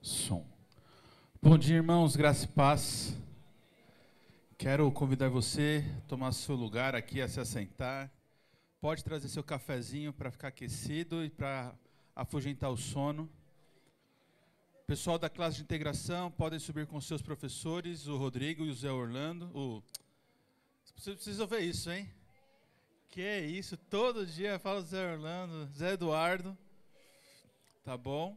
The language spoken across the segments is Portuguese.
Som. Bom dia, irmãos, graça e paz. Quero convidar você a tomar seu lugar aqui, a se assentar. Pode trazer seu cafezinho para ficar aquecido e para afugentar o sono. Pessoal da classe de integração, podem subir com seus professores, o Rodrigo e o Zé Orlando. Você precisa ver isso, hein? Que é isso, todo dia fala Zé Orlando, Zé Eduardo. Tá bom?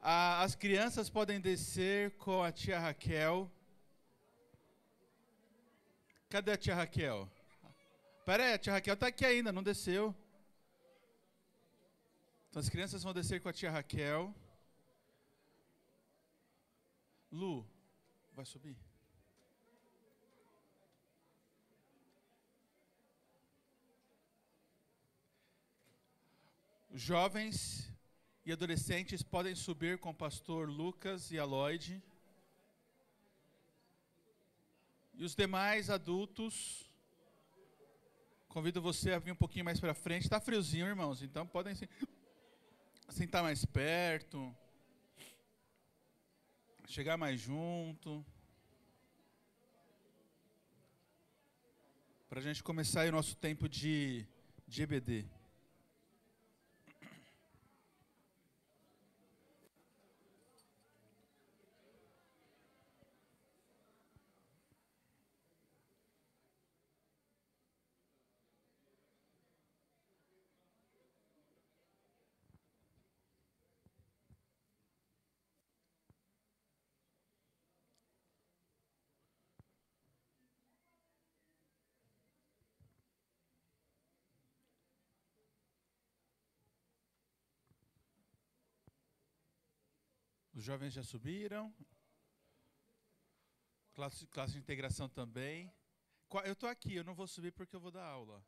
As crianças podem descer com a tia Raquel. Cadê a tia Raquel? Pera aí, a tia Raquel está aqui ainda, não desceu. Então as crianças vão descer com a tia Raquel. Lu, vai subir? Jovens e adolescentes podem subir com o pastor Lucas e a Lloyd. E os demais adultos, convido você a vir um pouquinho mais para frente. Está friozinho, irmãos, então podem sentar mais perto, chegar mais junto, para a gente começar aí o nosso tempo de EBD. Os jovens já subiram. Classe de integração também. Eu estou aqui, eu não vou subir porque eu vou dar aula.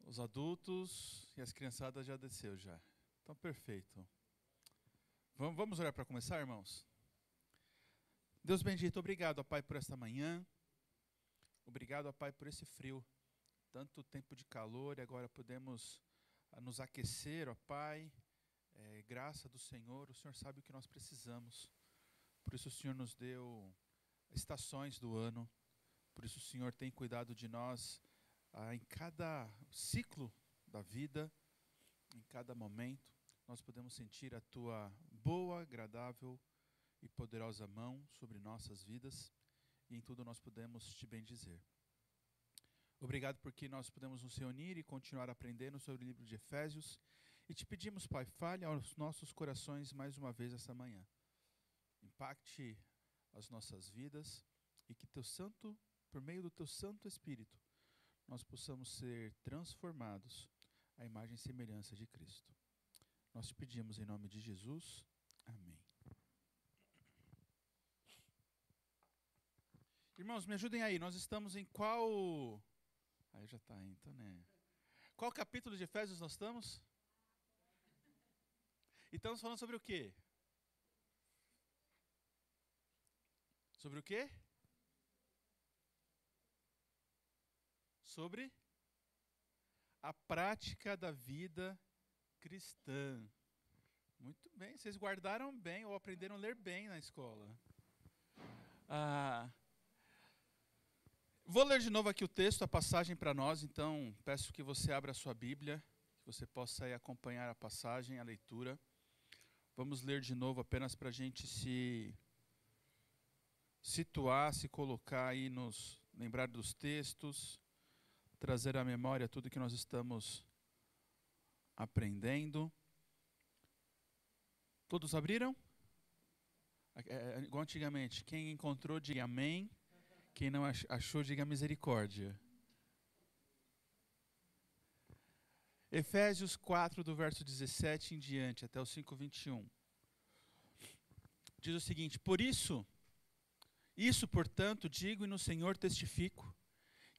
Os adultos e as criançadas já desceu já. Então, perfeito. Vamos orar para começar, irmãos? Deus bendito, obrigado, ó Pai, por esta manhã. Obrigado, ó Pai, por esse frio. Tanto tempo de calor e agora podemos nos aquecer, ó Pai. Graça do Senhor, o Senhor sabe o que nós precisamos. Por isso o Senhor nos deu estações do ano. Por isso o Senhor tem cuidado de nós em cada ciclo da vida, em cada momento. Nós podemos sentir a Tua boa, agradável e poderosa mão sobre nossas vidas. E em tudo nós podemos Te bendizer. Obrigado porque nós podemos nos reunir e continuar aprendendo sobre o livro de Efésios. E Te pedimos, Pai, fale aos nossos corações mais uma vez esta manhã. Impacte as nossas vidas e que por meio do Teu Santo Espírito, nós possamos ser transformados à imagem e semelhança de Cristo. Nós Te pedimos em nome de Jesus. Amém. Irmãos, me ajudem aí. Nós estamos em qual... Aí já está, então, né? Qual capítulo de Efésios nós estamos? E estamos falando sobre o quê? Sobre o quê? Sobre a prática da vida cristã. Muito bem, vocês guardaram bem ou aprenderam a ler bem na escola. Vou ler de novo aqui o texto, a passagem para nós, então peço que você abra a sua Bíblia, que você possa aí acompanhar a passagem, a leitura. Vamos ler de novo apenas para a gente se situar, se colocar aí, lembrar dos textos, trazer à memória tudo que nós estamos aprendendo. Todos abriram? Igual antigamente, quem encontrou, diga amém. Quem não achou, diga misericórdia. Efésios 4, do verso 17 em diante, até o 5:21. Diz o seguinte: por isso, portanto, digo e no Senhor testifico,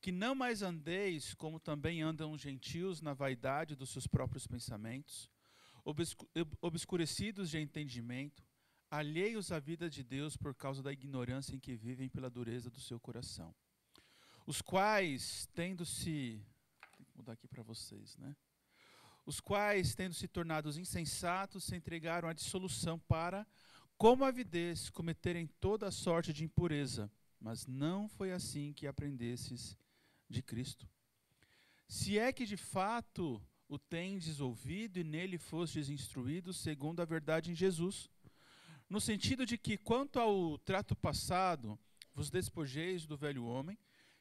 que não mais andeis como também andam os gentios na vaidade dos seus próprios pensamentos, obscurecidos de entendimento, alheios à vida de Deus por causa da ignorância em que vivem pela dureza do seu coração. Os quais, tendo-se... Vou mudar aqui para vocês, né? os quais, tendo se tornado insensatos, se entregaram à dissolução para, como avidez, cometerem toda a sorte de impureza. Mas não foi assim que aprendesses de Cristo. Se é que de fato o tendes ouvido e nele fostes instruídos segundo a verdade em Jesus, no sentido de que, quanto ao trato passado, vos despojeis do velho homem,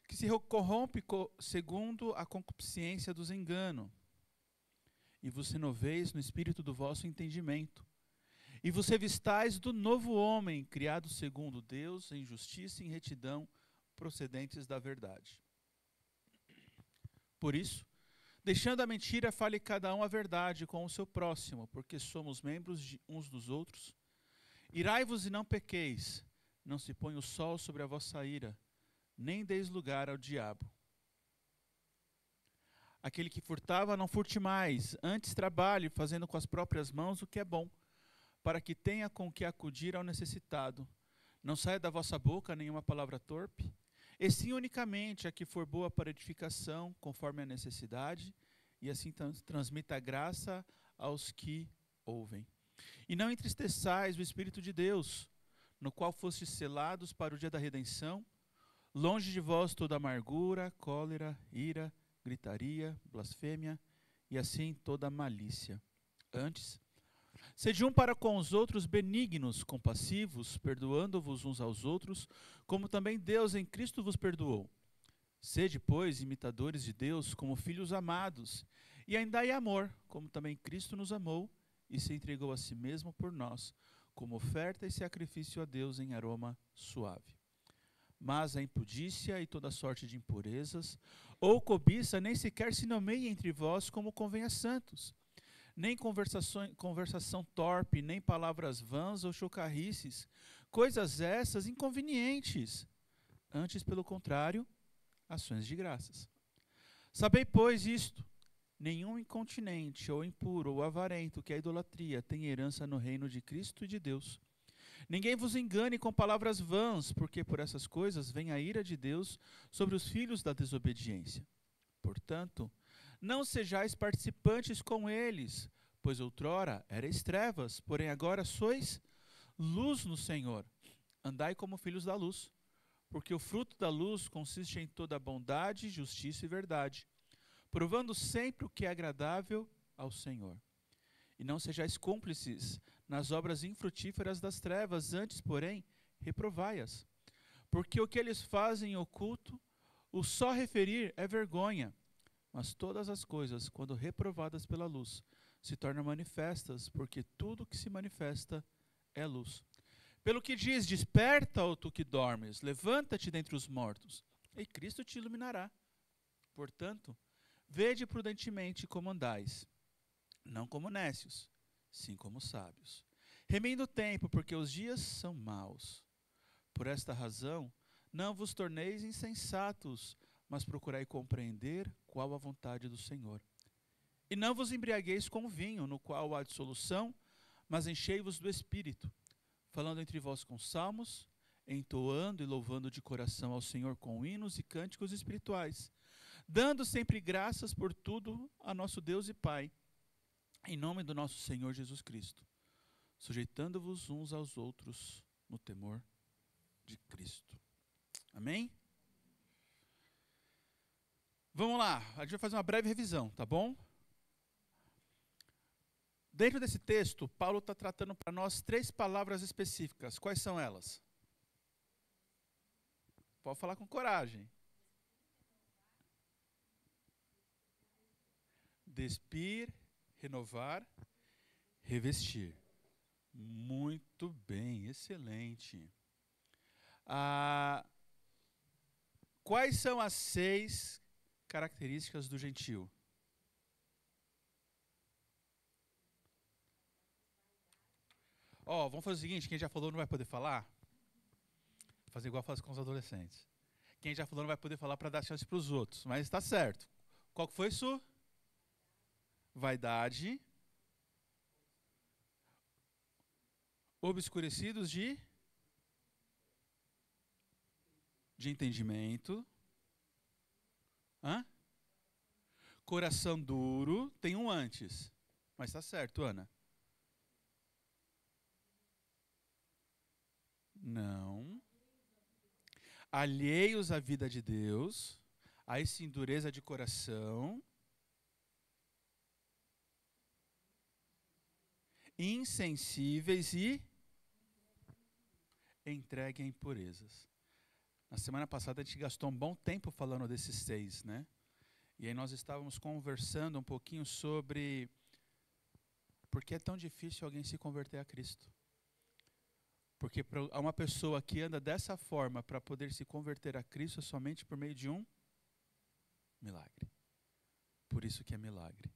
que se corrompe segundo a concupiscência dos enganos, e vos renoveis no espírito do vosso entendimento, e vos revistais do novo homem, criado segundo Deus, em justiça e em retidão, procedentes da verdade. Por isso, deixando a mentira, fale cada um a verdade com o seu próximo, porque somos membros de uns dos outros. Irai-vos e não pequeis, não se ponha o sol sobre a vossa ira, nem deis lugar ao diabo. Aquele que furtava, não furte mais, antes trabalhe, fazendo com as próprias mãos o que é bom, para que tenha com que acudir ao necessitado. Não saia da vossa boca nenhuma palavra torpe, e sim unicamente a que for boa para edificação, conforme a necessidade, e assim transmita a graça aos que ouvem. E não entristeçais o Espírito de Deus, no qual fostes selados para o dia da redenção. Longe de vós toda amargura, cólera, ira, gritaria, blasfêmia, e assim toda malícia. Antes, sede um para com os outros benignos, compassivos, perdoando-vos uns aos outros, como também Deus em Cristo vos perdoou. Sede, pois, imitadores de Deus, como filhos amados, e andai em amor, como também Cristo nos amou, e se entregou a si mesmo por nós, como oferta e sacrifício a Deus em aroma suave. Mas a impudícia e toda sorte de impurezas, ou cobiça, nem sequer se nomeie entre vós como convém a santos, nem conversação torpe, nem palavras vãs ou chocarrices, coisas essas inconvenientes. Antes, pelo contrário, ações de graças. Sabei, pois, isto: nenhum incontinente, ou impuro, ou avarento, que é a idolatria, tem herança no reino de Cristo e de Deus. Ninguém vos engane com palavras vãs, porque por essas coisas vem a ira de Deus sobre os filhos da desobediência. Portanto, não sejais participantes com eles, pois outrora erais trevas, porém agora sois luz no Senhor. Andai como filhos da luz, porque o fruto da luz consiste em toda bondade, justiça e verdade, provando sempre o que é agradável ao Senhor. E não sejais cúmplices nas obras infrutíferas das trevas, antes, porém, reprovai-as. Porque o que eles fazem em oculto, o só referir é vergonha. Mas todas as coisas, quando reprovadas pela luz, se tornam manifestas, porque tudo que se manifesta é luz. Pelo que diz: desperta, ó tu que dormes, levanta-te dentre os mortos, e Cristo te iluminará. Portanto, vede prudentemente como andais, não como nécios, sim como sábios, remendo o tempo, porque os dias são maus. Por esta razão, não vos torneis insensatos, mas procurai compreender qual a vontade do Senhor. E não vos embriagueis com vinho, no qual há dissolução, mas enchei-vos do Espírito, falando entre vós com salmos, entoando e louvando de coração ao Senhor com hinos e cânticos espirituais, dando sempre graças por tudo a nosso Deus e Pai, em nome do nosso Senhor Jesus Cristo, sujeitando-vos uns aos outros no temor de Cristo. Amém? Vamos lá, a gente vai fazer uma breve revisão, tá bom? Dentro desse texto, Paulo está tratando para nós 3 palavras específicas. Quais são elas? Pode falar com coragem. Despir, renovar, revestir. Muito bem, excelente. Quais são as 6 características do gentio? Vamos fazer o seguinte: quem já falou não vai poder falar? Vou fazer igual faz com os adolescentes. Quem já falou não vai poder falar para dar chance para os outros, mas está certo. Qual que foi isso? Vaidade. Obscurecidos de entendimento. coração duro, tem um antes. Mas está certo, Ana? Não. Alheios à vida de Deus, aí sim dureza de coração, insensíveis e entregue a impurezas. Na semana passada a gente gastou um bom tempo falando desses 6, né? E aí nós estávamos conversando um pouquinho sobre por que é tão difícil alguém se converter a Cristo. Porque para uma pessoa que anda dessa forma para poder se converter a Cristo é somente por meio de um milagre. Por isso que é milagre.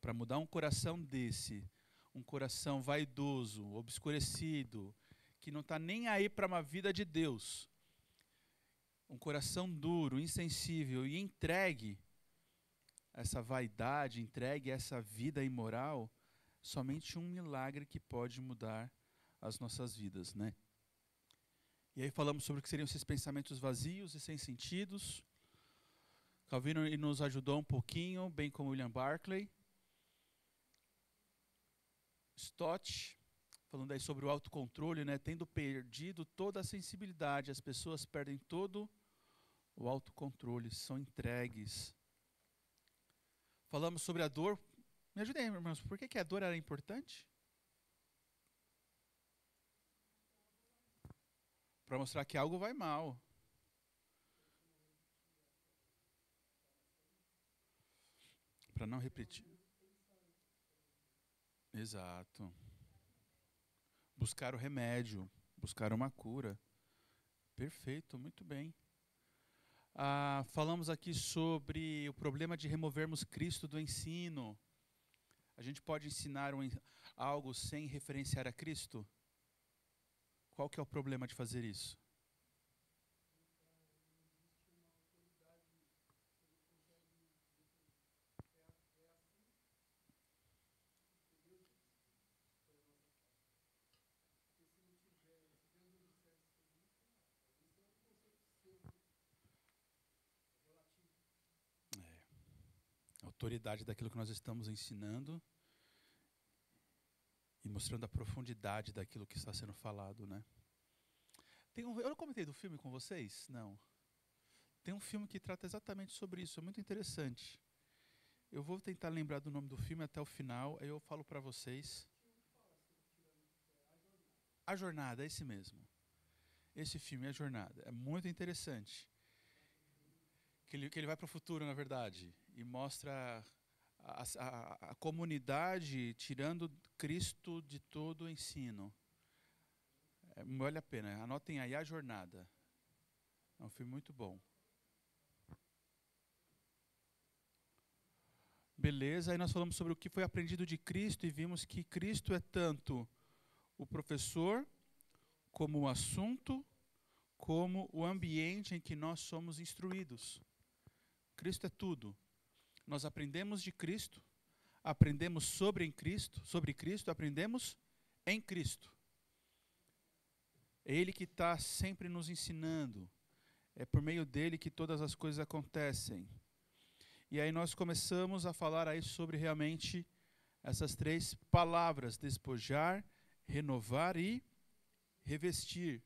Para mudar um coração desse, um coração vaidoso, obscurecido, que não está nem aí para uma vida de Deus, um coração duro, insensível e entregue essa vaidade, entregue essa vida imoral, somente um milagre que pode mudar as nossas vidas, né? E aí falamos sobre o que seriam esses pensamentos vazios e sem sentidos. Calvino nos ajudou um pouquinho, bem como William Barclay. Stott, falando aí sobre o autocontrole, né? Tendo perdido toda a sensibilidade, as pessoas perdem todo o autocontrole, são entregues. Falamos sobre a dor. Me ajudem, irmãos, por que a dor era importante? Para mostrar que algo vai mal. Para não repetir. Exato. Buscar o remédio, buscar uma cura. Perfeito, muito bem. Falamos aqui sobre o problema de removermos Cristo do ensino. A gente pode ensinar algo sem referenciar a Cristo? Qual que é o problema de fazer isso? A autoridade daquilo que nós estamos ensinando e mostrando a profundidade daquilo que está sendo falado, né? Eu não comentei do filme com vocês? Não. Tem um filme que trata exatamente sobre isso, é muito interessante. Eu vou tentar lembrar do nome do filme até o final, aí eu falo para vocês. A Jornada, é esse mesmo. Esse filme, A Jornada, é muito interessante. Que ele vai para o futuro, na verdade, e mostra a comunidade tirando Cristo de todo o ensino. Vale a pena, anotem aí A Jornada. É um filme muito bom. Beleza, aí nós falamos sobre o que foi aprendido de Cristo e vimos que Cristo é tanto o professor, como o assunto, como o ambiente em que nós somos instruídos. Cristo é tudo. Nós aprendemos de Cristo, aprendemos sobre Cristo, aprendemos em Cristo. É Ele que está sempre nos ensinando. É por meio dele que todas as coisas acontecem. E aí nós começamos a falar aí sobre realmente essas 3 palavras: despojar, renovar e revestir.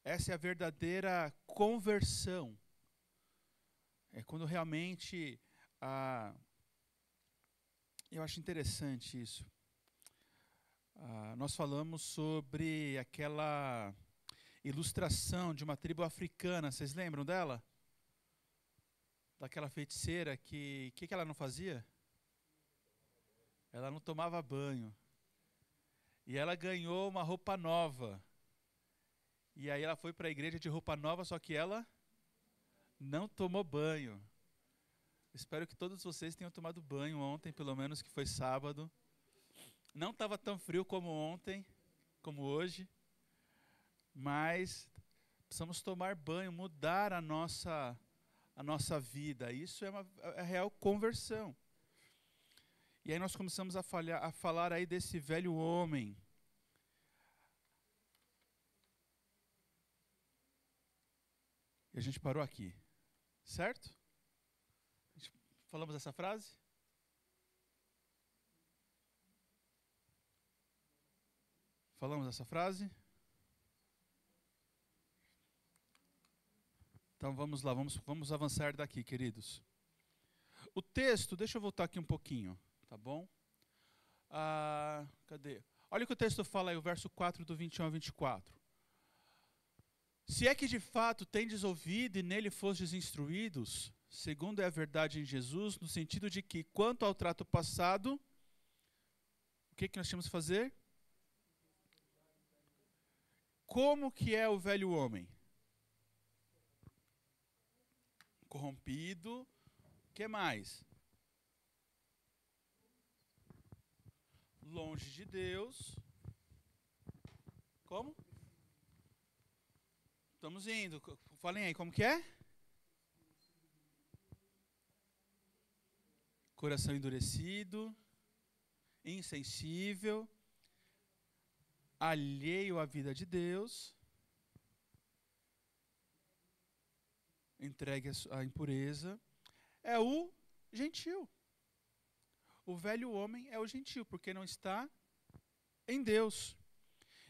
Essa é a verdadeira conversão. É quando realmente eu acho interessante isso. Nós falamos sobre aquela ilustração de uma tribo africana, vocês lembram dela? Daquela feiticeira que ela não fazia? Ela não tomava banho. E ela ganhou uma roupa nova. E aí ela foi para a igreja de roupa nova, só que ela não tomou banho. Espero que todos vocês tenham tomado banho ontem, pelo menos que foi sábado. Não estava tão frio como ontem, como hoje. Mas precisamos tomar banho, mudar a nossa vida. Isso é a real conversão. E aí nós começamos a falar aí desse velho homem. E a gente parou aqui, certo? A gente Falamos essa frase? Falamos essa frase? Então vamos lá, vamos avançar daqui, queridos. O texto, deixa eu voltar aqui um pouquinho, tá bom? Cadê? Olha o que o texto fala aí, o verso 4 do 21 ao 24. Se é que de fato tendes ouvido e nele fostes instruídos, segundo é a verdade em Jesus, no sentido de que, quanto ao trato passado, o que nós tínhamos que fazer? Como que é o velho homem? Corrompido. O que mais? Longe de Deus. Como? Estamos indo. Falem aí, como que é? Coração endurecido, insensível, alheio à vida de Deus, entregue à impureza. É o gentil. O velho homem é o gentil, porque não está em Deus.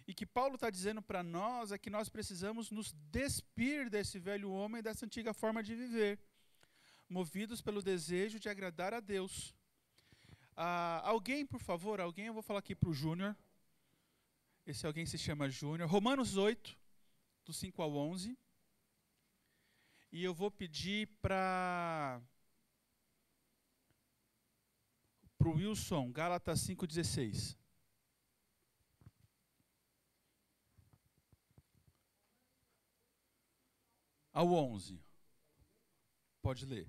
E que Paulo está dizendo para nós é que nós precisamos nos despir desse velho homem, dessa antiga forma de viver, movidos pelo desejo de agradar a Deus. Alguém, por favor, eu vou falar aqui para o Júnior. Esse alguém se chama Júnior. Romanos 8, do 5 ao 11. E eu vou pedir para o Wilson, Gálatas 5,16. Ao 11. Pode ler.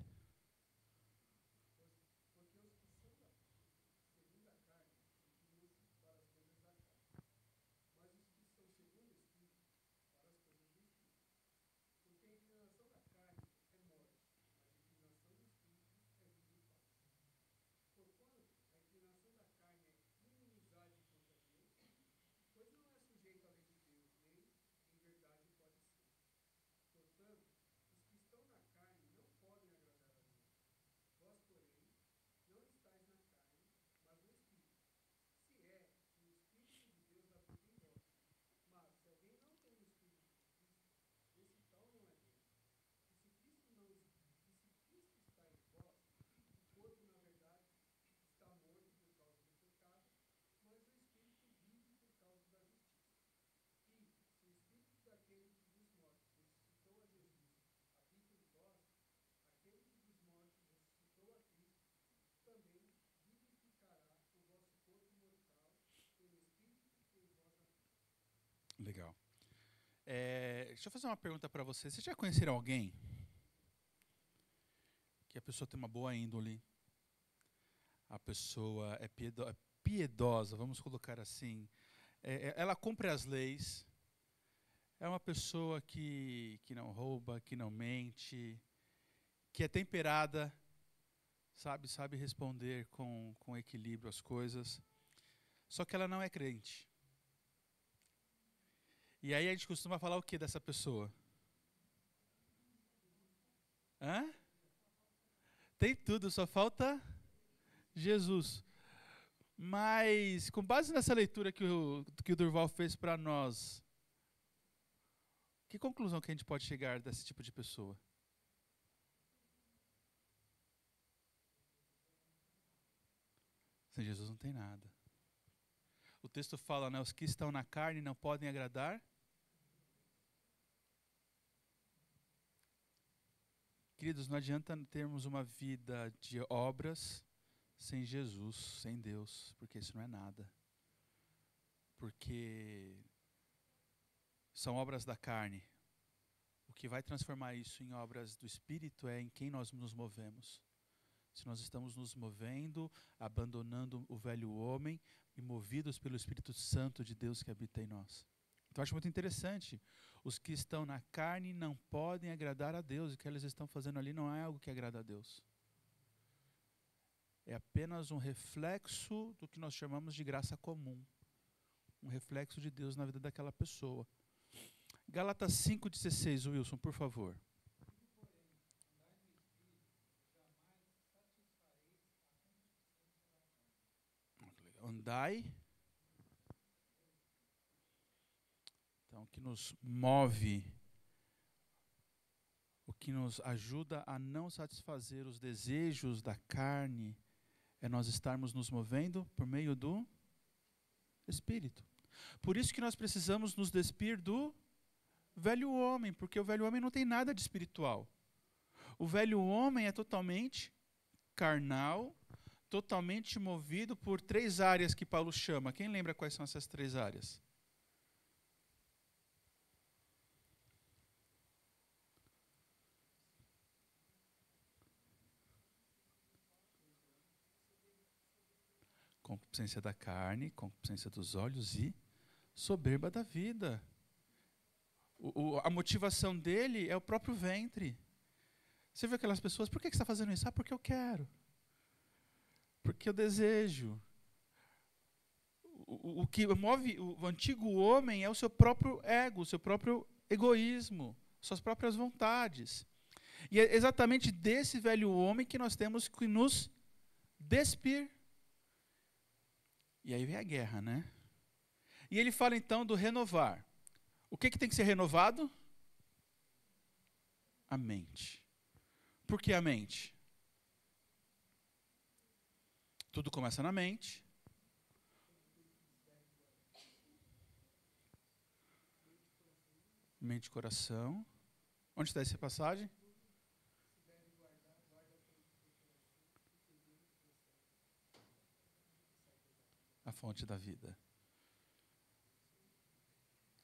Legal. Deixa eu fazer uma pergunta para você. Vocês já conheceram alguém que a pessoa tem uma boa índole, a pessoa é piedosa, vamos colocar assim, ela cumpre as leis, é uma pessoa que não rouba, que não mente, que é temperada, sabe responder com equilíbrio as coisas, só que ela não é crente. E aí a gente costuma falar o que dessa pessoa? Hã? Tem tudo, só falta Jesus. Mas, com base nessa leitura que o Durval fez para nós, que conclusão que a gente pode chegar desse tipo de pessoa? Sem Jesus não tem nada. O texto fala, né, os que estão na carne não podem agradar. Queridos, não adianta termos uma vida de obras sem Jesus, sem Deus, porque isso não é nada. Porque são obras da carne. O que vai transformar isso em obras do Espírito é em quem nós nos movemos. Se nós estamos nos movendo, abandonando o velho homem e movidos pelo Espírito Santo de Deus que habita em nós. Então, eu acho muito interessante. Os que estão na carne não podem agradar a Deus. E o que eles estão fazendo ali não é algo que agrada a Deus. É apenas um reflexo do que nós chamamos de graça comum. Um reflexo de Deus na vida daquela pessoa. Gálatas 5,16, Wilson, por favor. andai. Então, o que nos move, o que nos ajuda a não satisfazer os desejos da carne, é nós estarmos nos movendo por meio do Espírito. Por isso que nós precisamos nos despir do velho homem, porque o velho homem não tem nada de espiritual. O velho homem é totalmente carnal, totalmente movido por 3 áreas que Paulo chama. Quem lembra quais são essas 3 áreas? Concupiscência da carne, concupiscência dos olhos e soberba da vida. A motivação dele é o próprio ventre. Você vê aquelas pessoas, por que você está fazendo isso? Ah, porque eu quero. Porque eu desejo. O que move o antigo homem é o seu próprio ego, o seu próprio egoísmo, suas próprias vontades. E é exatamente desse velho homem que nós temos que nos despir. E aí vem a guerra, né? E ele fala então do renovar. O que tem que ser renovado? A mente. Por que a mente? Tudo começa na mente. Mente e coração. Onde está essa passagem? A fonte da vida.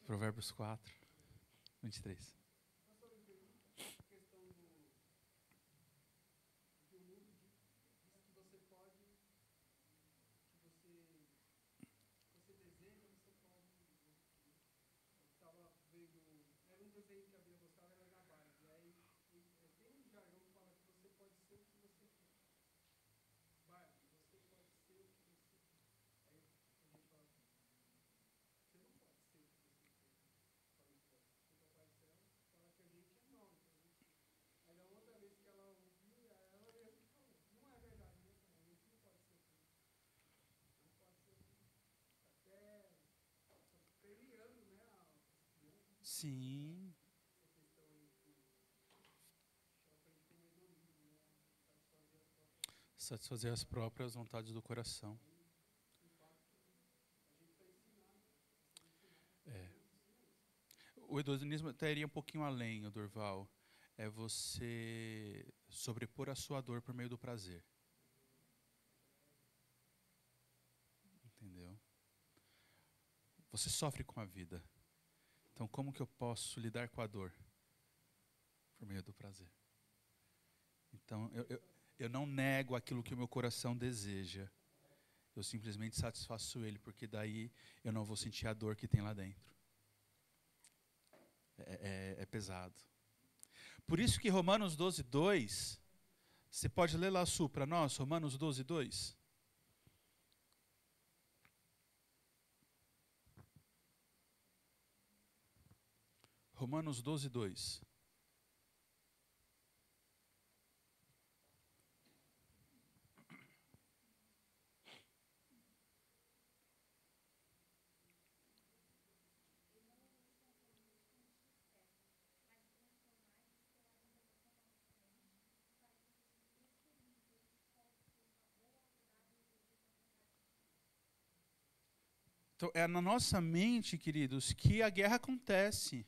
Provérbios 4, 23. Sim. Satisfazer as próprias vontades do coração. O hedonismo até iria um pouquinho além, Durval. É você sobrepor a sua dor por meio do prazer. Entendeu? Você sofre com a vida. Então, como que eu posso lidar com a dor? Por meio do prazer. Então, eu não nego aquilo que o meu coração deseja. Eu simplesmente satisfaço ele, porque daí eu não vou sentir a dor que tem lá dentro. É pesado. Por isso que Romanos 12, 2, você pode ler lá, Su, para nós, Romanos 12, 2. Romanos 12, 2. Então, é na nossa mente, queridos, que a guerra acontece,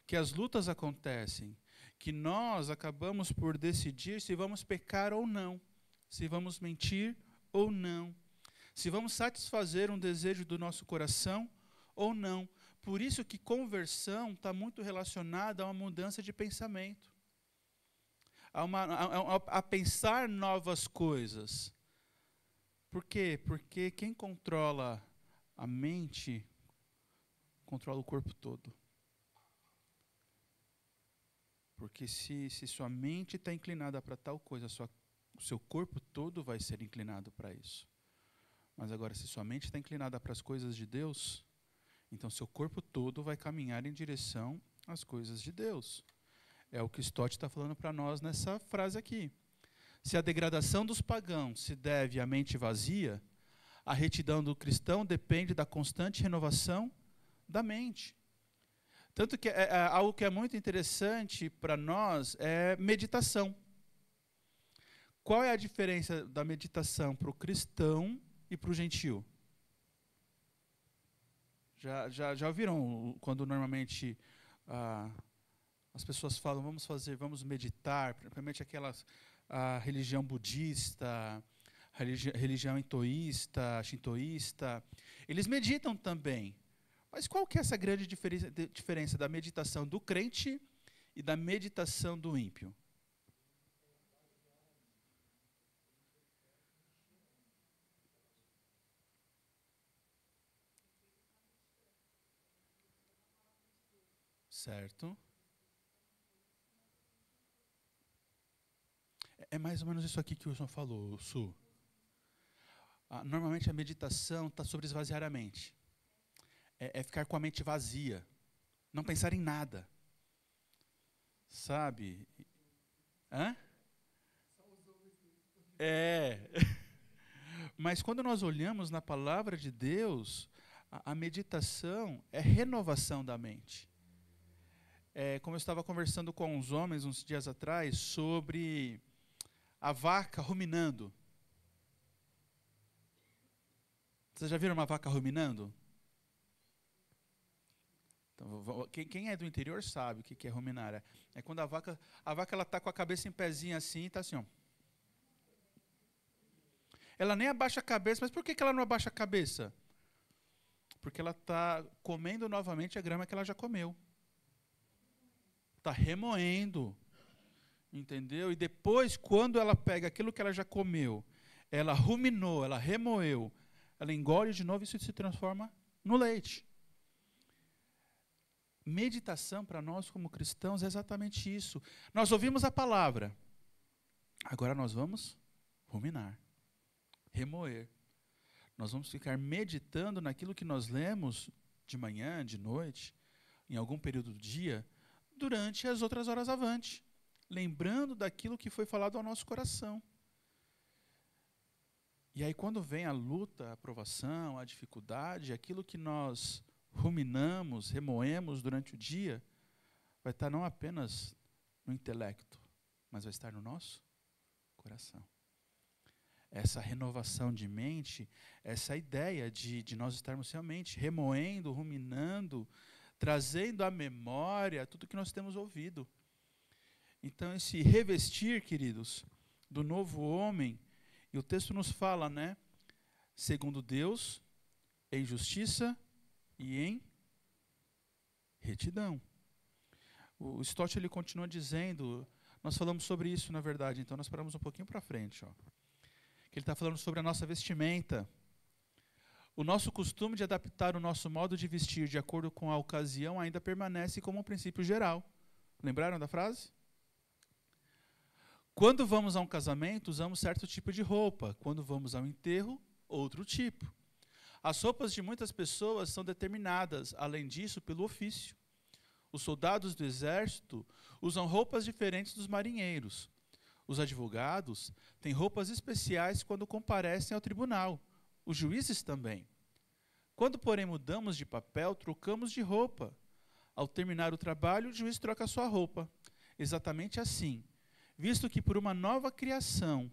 que as lutas acontecem, que nós acabamos por decidir se vamos pecar ou não, se vamos mentir ou não, se vamos satisfazer um desejo do nosso coração ou não. Por isso que conversão está muito relacionada a uma mudança de pensamento, a pensar novas coisas. Por quê? Porque quem controla a mente controla o corpo todo. Porque se sua mente está inclinada para tal coisa, o seu corpo todo vai ser inclinado para isso. Mas agora, se sua mente está inclinada para as coisas de Deus, então seu corpo todo vai caminhar em direção às coisas de Deus. É o que Stott está falando para nós nessa frase aqui. Se a degradação dos pagãos se deve à mente vazia, A retidão do cristão depende da constante renovação da mente. Tanto que algo que é muito interessante para nós é meditação. Qual é a diferença da meditação para o cristão e para o gentil? Já ouviram quando normalmente as pessoas falam, vamos meditar, principalmente aquelas, a religião budista, religião hintoísta, shintoísta, eles meditam também. Mas qual que é essa grande diferença da meditação do crente e da meditação do ímpio? Certo? É mais ou menos isso aqui que o Wilson falou, Su. Normalmente a meditação está sobre esvaziar a mente. É ficar com a mente vazia. Não pensar em nada. Sabe? Hã? É. Mas quando nós olhamos na palavra de Deus, a meditação é renovação da mente. Como eu estava conversando com uns homens uns dias atrás sobre a vaca ruminando. Vocês já viram uma vaca ruminando? Então, quem é do interior sabe o que é ruminar. É quando a vaca ela está com a cabeça em pezinho assim e está assim, ó. Ela nem abaixa a cabeça, mas por que ela não abaixa a cabeça? Porque ela está comendo novamente a grama que ela já comeu. Está remoendo. Entendeu? E depois, quando ela pega aquilo que ela já comeu, ela ruminou, ela remoeu, ela engole de novo e isso se transforma no leite. Meditação para nós como cristãos é exatamente isso. Nós ouvimos a palavra, agora nós vamos ruminar, remoer. Nós vamos ficar meditando naquilo que nós lemos de manhã, de noite, em algum período do dia, durante as outras horas avante, lembrando daquilo que foi falado ao nosso coração. E aí quando vem a luta, a provação, a dificuldade, aquilo que nós ruminamos, remoemos durante o dia, vai estar não apenas no intelecto, mas vai estar no nosso coração. Essa renovação de mente, essa ideia de nós estarmos realmente remoendo, ruminando, trazendo à memória tudo que nós temos ouvido. Então, esse revestir, queridos, do novo homem, e o texto nos fala, né? Segundo Deus, em justiça e em retidão. O Stott ele continua dizendo, nós falamos sobre isso, na verdade, então nós paramos um pouquinho para frente, ó. Que ele está falando sobre a nossa vestimenta. O nosso costume de adaptar o nosso modo de vestir de acordo com a ocasião ainda permanece como um princípio geral. Lembraram da frase? Quando vamos a um casamento, usamos certo tipo de roupa. Quando vamos ao enterro, outro tipo. As roupas de muitas pessoas são determinadas, além disso, pelo ofício. Os soldados do exército usam roupas diferentes dos marinheiros. Os advogados têm roupas especiais quando comparecem ao tribunal. Os juízes também. Quando, porém, mudamos de papel, trocamos de roupa. Ao terminar o trabalho, o juiz troca a sua roupa. Exatamente assim. Visto que por uma nova criação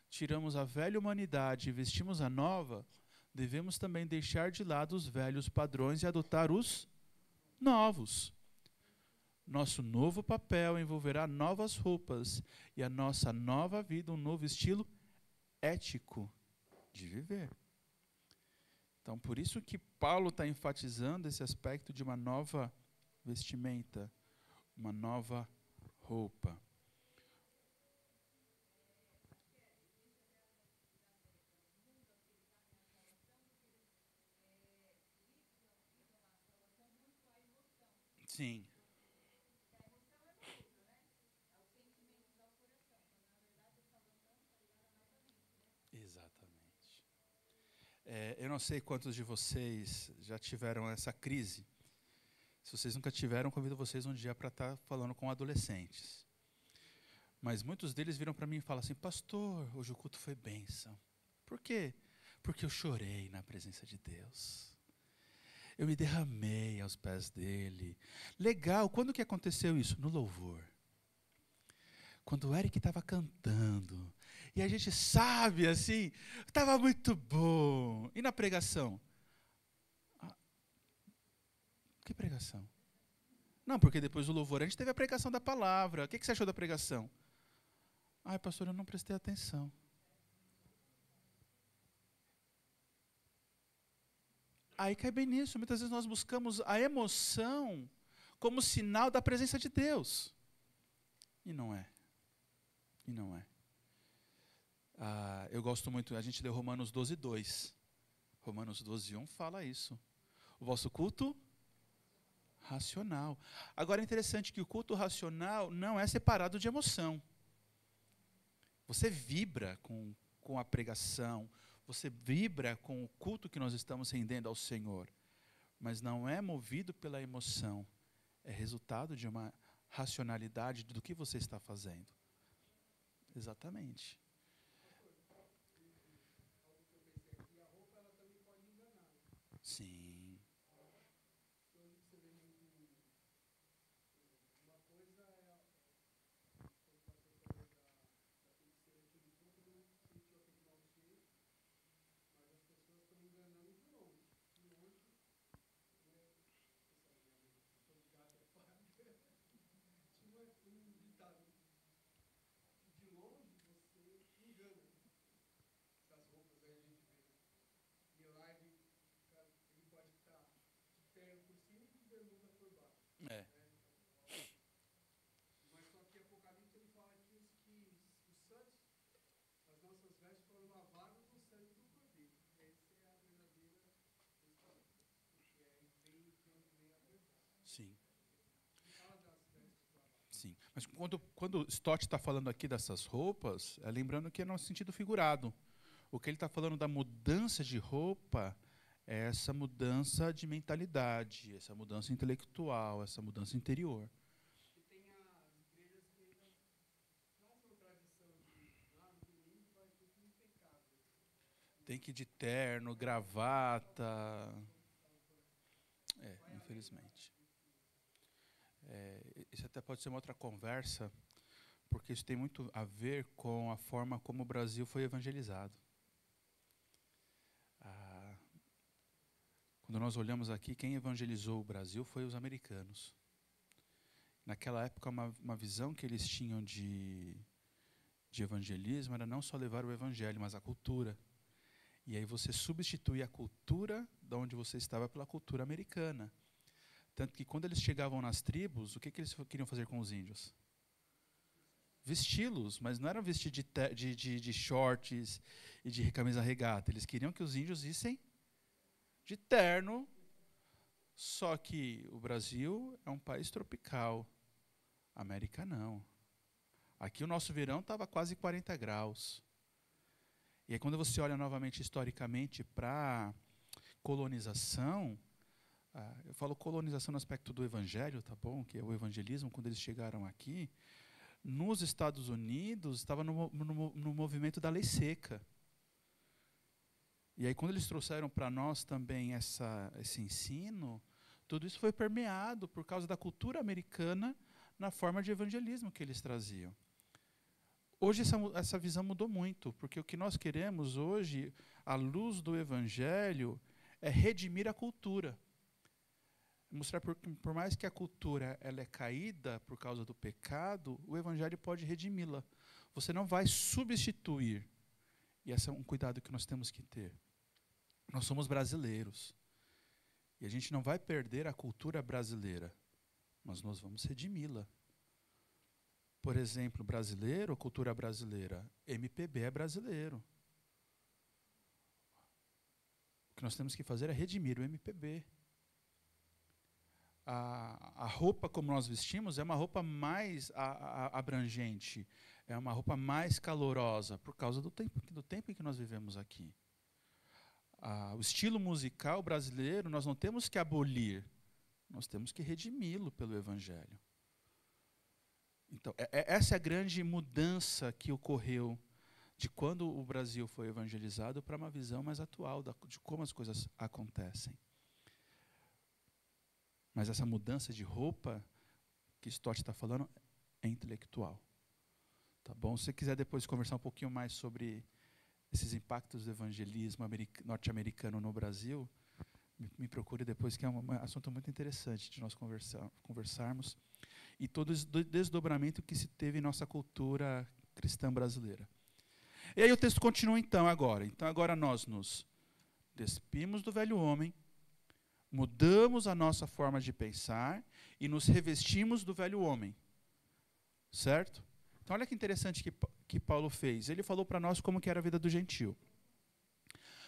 tiramos a velha humanidade e vestimos a nova, devemos também deixar de lado os velhos padrões e adotar os novos. Nosso novo papel envolverá novas roupas e a nossa nova vida, um novo estilo ético de viver. Então, por isso que Paulo está enfatizando esse aspecto de uma nova vestimenta, uma nova roupa. Sim. Exatamente. Eu não sei quantos de vocês já tiveram essa crise. Se vocês nunca tiveram, convido vocês um dia para estar falando com adolescentes. Mas muitos deles viram para mim e falam assim, pastor, hoje o culto foi bênção. Por quê? Porque eu chorei na presença de Deus. Eu me derramei aos pés dele. Legal, quando que aconteceu isso? No louvor. Quando o Eric estava cantando. E a gente sabe, assim, estava muito bom. E na pregação? Que pregação? Não, porque depois do louvor a gente teve a pregação da palavra. O que você achou da pregação? Ai, pastor, eu não prestei atenção. Aí cai bem nisso. Muitas vezes nós buscamos a emoção como sinal da presença de Deus. E não é. E não é. Eu gosto muito, a gente lê Romanos 12:2. Romanos 12:1 fala isso. O vosso culto racional. Agora é interessante que o culto racional não é separado de emoção. Você vibra com a pregação, você vibra com o culto que nós estamos rendendo ao Senhor, mas não é movido pela emoção, é resultado de uma racionalidade do que você está fazendo. Exatamente. Sim. É. Sim. Sim. Mas quando Stott está falando aqui dessas roupas, lembrando que é no sentido figurado. O que ele está falando da mudança de roupa é essa mudança de mentalidade, essa mudança intelectual, essa mudança interior. Tem que ir de terno, gravata. Infelizmente. Isso até pode ser uma outra conversa, porque isso tem muito a ver com a forma como o Brasil foi evangelizado. Quando nós olhamos aqui, quem evangelizou o Brasil foi os americanos. Naquela época, uma visão que eles tinham de evangelismo era não só levar o evangelho, mas a cultura. E aí você substitui a cultura de onde você estava pela cultura americana. Tanto que quando eles chegavam nas tribos, o que eles queriam fazer com os índios? Vesti-los, mas não era vestir de shorts e de camisa regata. Eles queriam que os índios vissem de terno. Só que o Brasil é um país tropical. A América não. Aqui o nosso verão estava quase 40 graus. E aí quando você olha novamente historicamente para a colonização, eu falo colonização no aspecto do evangelho, tá bom? Que é o evangelismo, quando eles chegaram aqui, nos Estados Unidos estava no movimento da lei seca. E aí quando eles trouxeram para nós também esse ensino, tudo isso foi permeado por causa da cultura americana na forma de evangelismo que eles traziam. Hoje essa visão mudou muito, porque o que nós queremos hoje, à luz do evangelho, é redimir a cultura. Mostrar por mais que a cultura ela é caída por causa do pecado, o evangelho pode redimi-la. Você não vai substituir. E esse é um cuidado que nós temos que ter. Nós somos brasileiros. E a gente não vai perder a cultura brasileira, mas nós vamos redimi-la. Por exemplo, brasileiro, cultura brasileira, MPB é brasileiro. O que nós temos que fazer é redimir o MPB. A roupa como nós vestimos é uma roupa mais abrangente, é uma roupa mais calorosa, por causa do tempo em que nós vivemos aqui. O estilo musical brasileiro nós não temos que abolir, nós temos que redimi-lo pelo Evangelho. Então, essa é a grande mudança que ocorreu de quando o Brasil foi evangelizado para uma visão mais atual de como as coisas acontecem. Mas essa mudança de roupa que Stott está falando é intelectual. Tá bom? Se você quiser depois conversar um pouquinho mais sobre esses impactos do evangelismo norte-americano no Brasil, me procure depois, que é um assunto muito interessante de nós conversarmos. E todo o desdobramento que se teve em nossa cultura cristã brasileira. E aí o texto continua então agora. Então agora nós nos despimos do velho homem, mudamos a nossa forma de pensar e nos revestimos do velho homem. Certo? Então olha que interessante que Paulo fez. Ele falou para nós como que era a vida do gentio.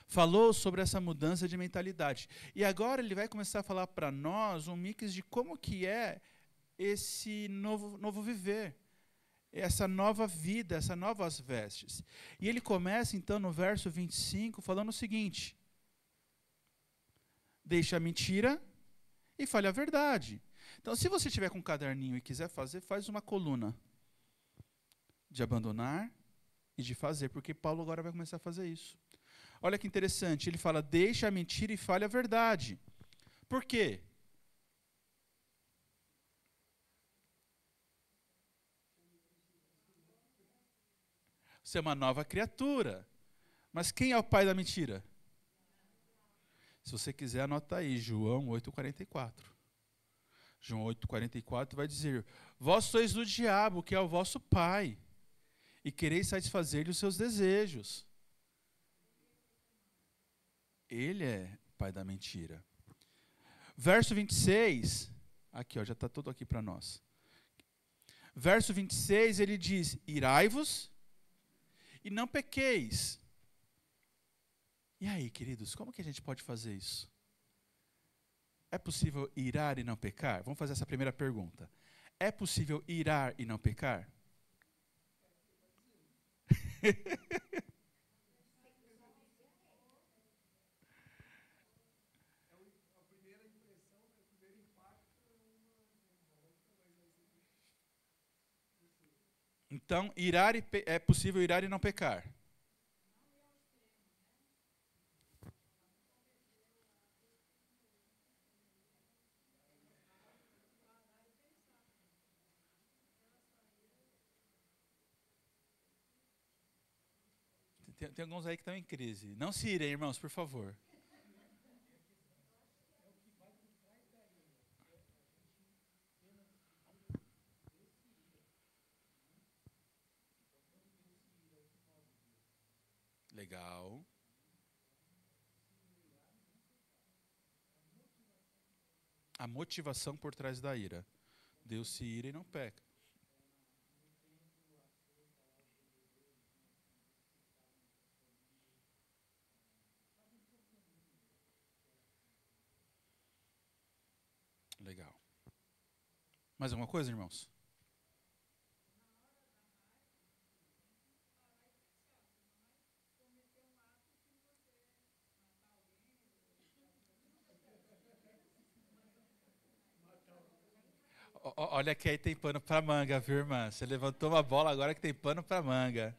Falou sobre essa mudança de mentalidade. E agora ele vai começar a falar para nós um mix de como que é esse novo viver, essa nova vida, essas novas vestes. E ele começa então no verso 25 falando o seguinte: deixa a mentira e fale a verdade. Então, se você tiver com um caderninho e quiser fazer, faz uma coluna de abandonar e de fazer, porque Paulo agora vai começar a fazer isso. Olha que interessante, ele fala, deixa a mentira e fale a verdade. Por quê? Você é uma nova criatura. Mas quem é o pai da mentira? Se você quiser, anota aí, João 8,44. João 8,44 vai dizer, vós sois do diabo, que é o vosso pai, e quereis satisfazer-lhe os seus desejos. Ele é o pai da mentira. Verso 26, aqui ó, já está tudo aqui para nós. Verso 26, ele diz, irai-vos e não pequeis. E aí, queridos, como que a gente pode fazer isso? É possível irar e não pecar? Vamos fazer essa primeira pergunta. É possível irar e não pecar? Então, é possível irar e não pecar. Tem alguns aí que estão em crise. Não se irem, irmãos, por favor. Legal. A motivação por trás da ira. Deus se ira e não peca. Legal. Mais alguma coisa, irmãos? Olha que aí tem pano para manga, viu, irmã? Você levantou uma bola agora que tem pano para manga.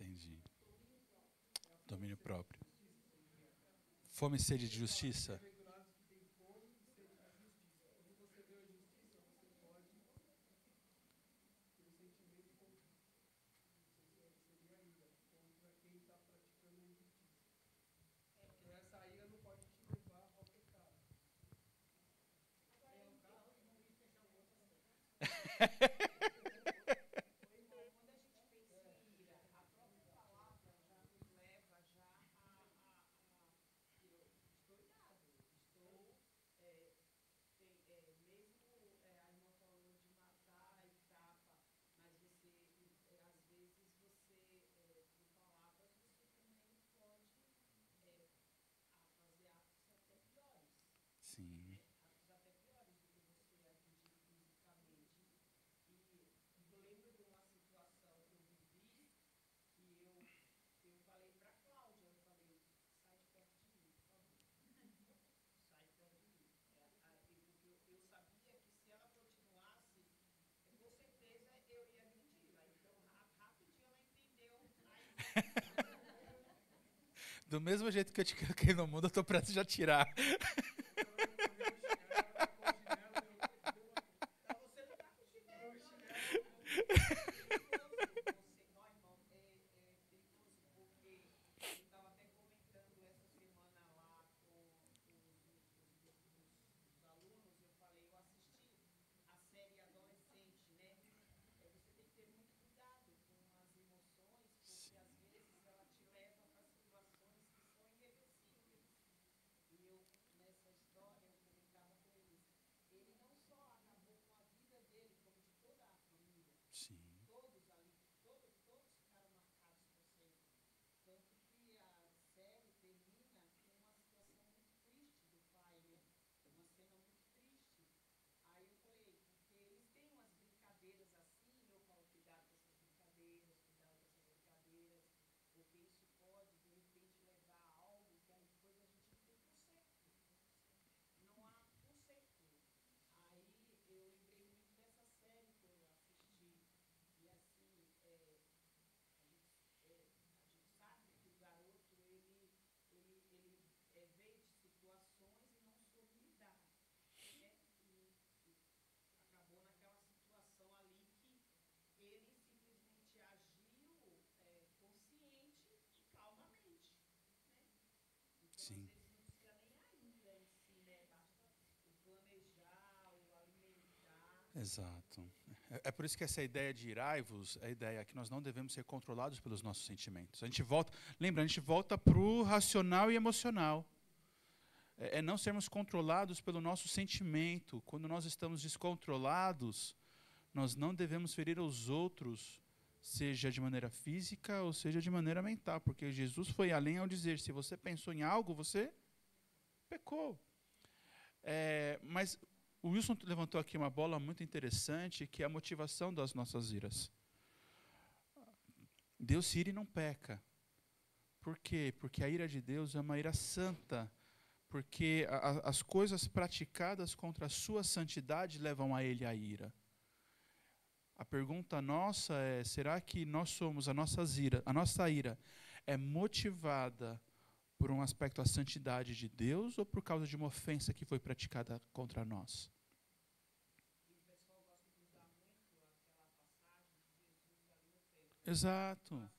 Entendi. Domínio próprio. Fome e sede de justiça. Sim. Do mesmo jeito que eu te coloquei no mundo, eu tô prestes a tirar. Sim. Sim. Exato. É por isso que essa ideia de irai-vos, a ideia é que nós não devemos ser controlados pelos nossos sentimentos. A gente volta, lembra, a gente volta para o racional e emocional. É não sermos controlados pelo nosso sentimento. Quando nós estamos descontrolados, nós não devemos ferir os outros, seja de maneira física ou seja de maneira mental, porque Jesus foi além ao dizer: se você pensou em algo, você pecou. Mas o Wilson levantou aqui uma bola muito interessante, que é a motivação das nossas iras. Deus se ira e não peca. Por quê? Porque a ira de Deus é uma ira santa. Porque as coisas praticadas contra a sua santidade levam a ele a ira. A pergunta nossa é: será que nós somos, a nossa ira é motivada por um aspecto da santidade de Deus ou por causa de uma ofensa que foi praticada contra nós? Exato.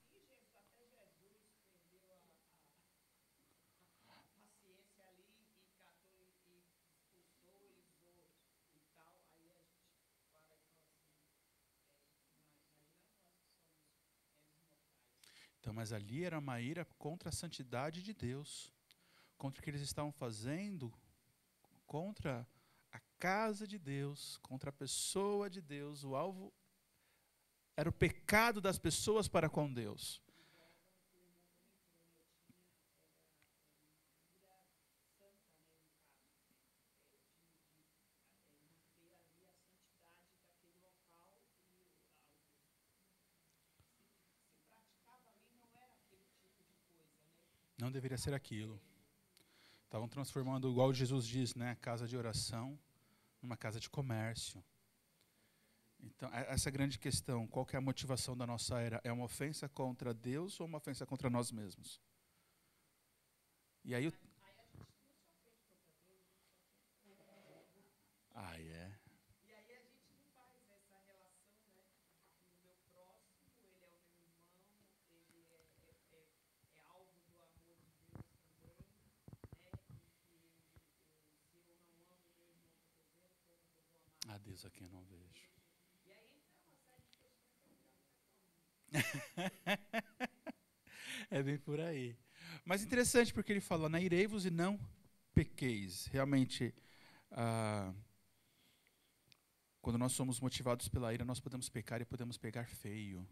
Então, mas ali era uma ira contra a santidade de Deus, contra o que eles estavam fazendo, contra a casa de Deus, contra a pessoa de Deus. O alvo era o pecado das pessoas para com Deus. Não deveria ser aquilo. Estavam transformando, igual Jesus diz, né, a casa de oração numa casa de comércio. Então, essa é a grande questão. Qual que é a motivação da nossa era? É uma ofensa contra Deus ou uma ofensa contra nós mesmos? E aí, é. Ah, Deus a quem eu não vejo. É bem por aí. Mas interessante porque ele fala: "Né, irei-vos e não pequeis". Realmente, ah, quando nós somos motivados pela ira, nós podemos pecar e podemos pecar feio.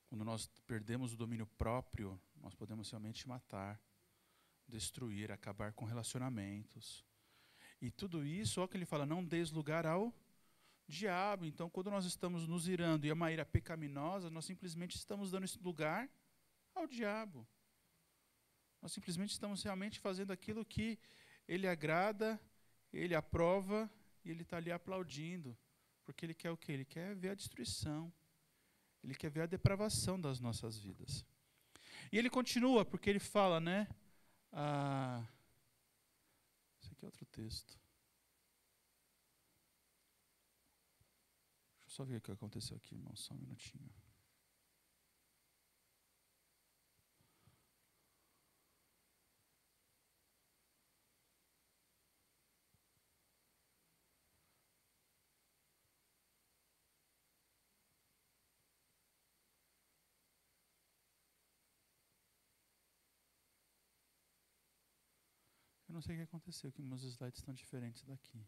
Quando nós perdemos o domínio próprio, nós podemos realmente matar, destruir, acabar com relacionamentos. E tudo isso, olha que ele fala, não deis lugar ao diabo. Então, quando nós estamos nos irando e é uma ira pecaminosa, nós simplesmente estamos dando esse lugar ao diabo. Nós simplesmente estamos realmente fazendo aquilo que ele agrada, ele aprova, e ele está ali aplaudindo. Porque ele quer o quê? Ele quer ver a destruição. Ele quer ver a depravação das nossas vidas. E ele continua, porque ele fala, né? Esse aqui é outro texto. Deixa eu só ver o que aconteceu aqui, irmão. Só um minutinho. Eu não sei o que aconteceu, que meus slides estão diferentes daqui.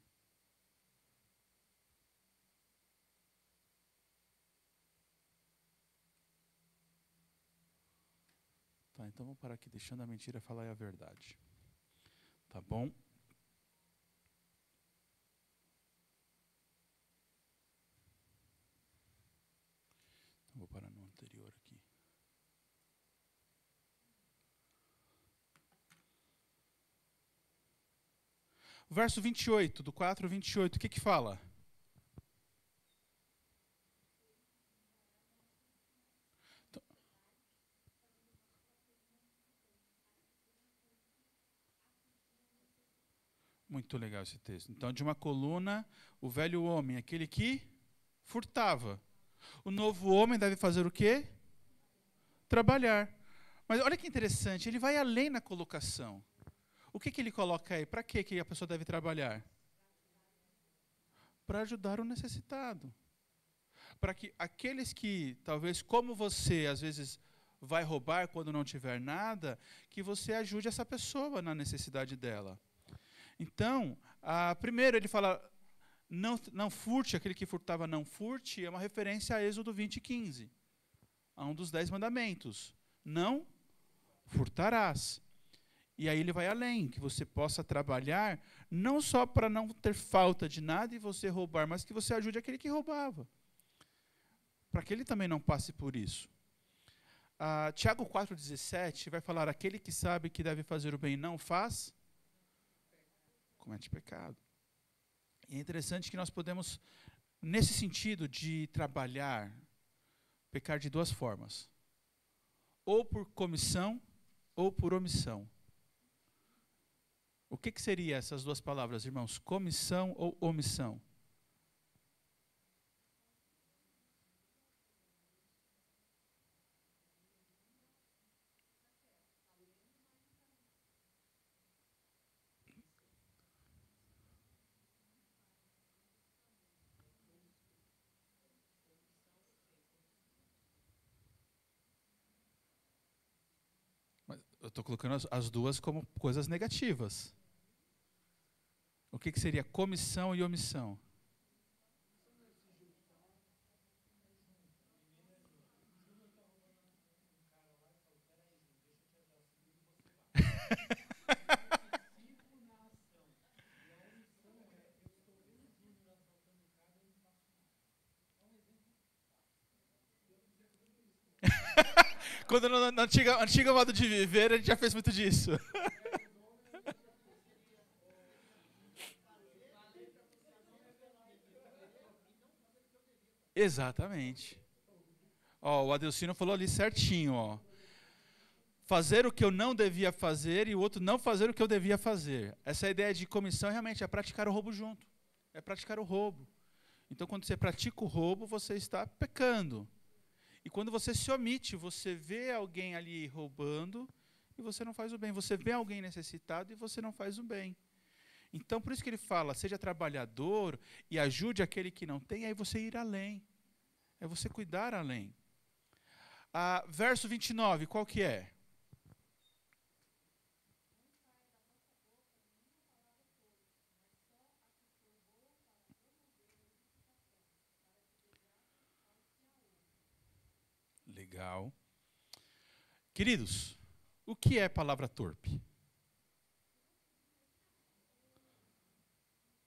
Tá, então vamos parar aqui, deixando a mentira falar a verdade. Tá bom? Então vou parar no anterior aqui. O verso 28, do 4 ao 28, o que fala? Muito legal esse texto. Então, de uma coluna, o velho homem, aquele que furtava. O novo homem deve fazer o quê? Trabalhar. Mas olha que interessante, ele vai além na colocação. O que ele coloca aí? Para que a pessoa deve trabalhar? Para ajudar o necessitado. Para que aqueles que, talvez como você, às vezes vai roubar quando não tiver nada, que você ajude essa pessoa na necessidade dela. Então, primeiro ele fala, não furte, aquele que furtava não furte, é uma referência a Êxodo 20:15, a um dos 10 mandamentos. Não furtarás. E aí ele vai além, que você possa trabalhar, não só para não ter falta de nada e você roubar, mas que você ajude aquele que roubava, para que ele também não passe por isso. Tiago 4,17 vai falar, aquele que sabe que deve fazer o bem e não faz, comete pecado. E é interessante que nós podemos, nesse sentido de trabalhar, pecar de duas formas. Ou por comissão, ou por omissão. O que seria essas duas palavras, irmãos? Comissão ou omissão? Eu estou colocando as duas como coisas negativas. O que seria comissão e omissão? Quando na antiga modo de viver, a gente já fez muito disso. Exatamente. Ó, o Adelcino falou ali certinho, ó. Fazer o que eu não devia fazer e o outro não fazer o que eu devia fazer. Essa ideia de comissão realmente é praticar o roubo junto. É praticar o roubo. Então, quando você pratica o roubo, você está pecando. E quando você se omite, você vê alguém ali roubando e você não faz o bem. Você vê alguém necessitado e você não faz o bem. Então, por isso que ele fala, seja trabalhador e ajude aquele que não tem, aí você ir além. É você cuidar além. Verso 29, qual que é? Legal. Queridos, o que é palavra torpe?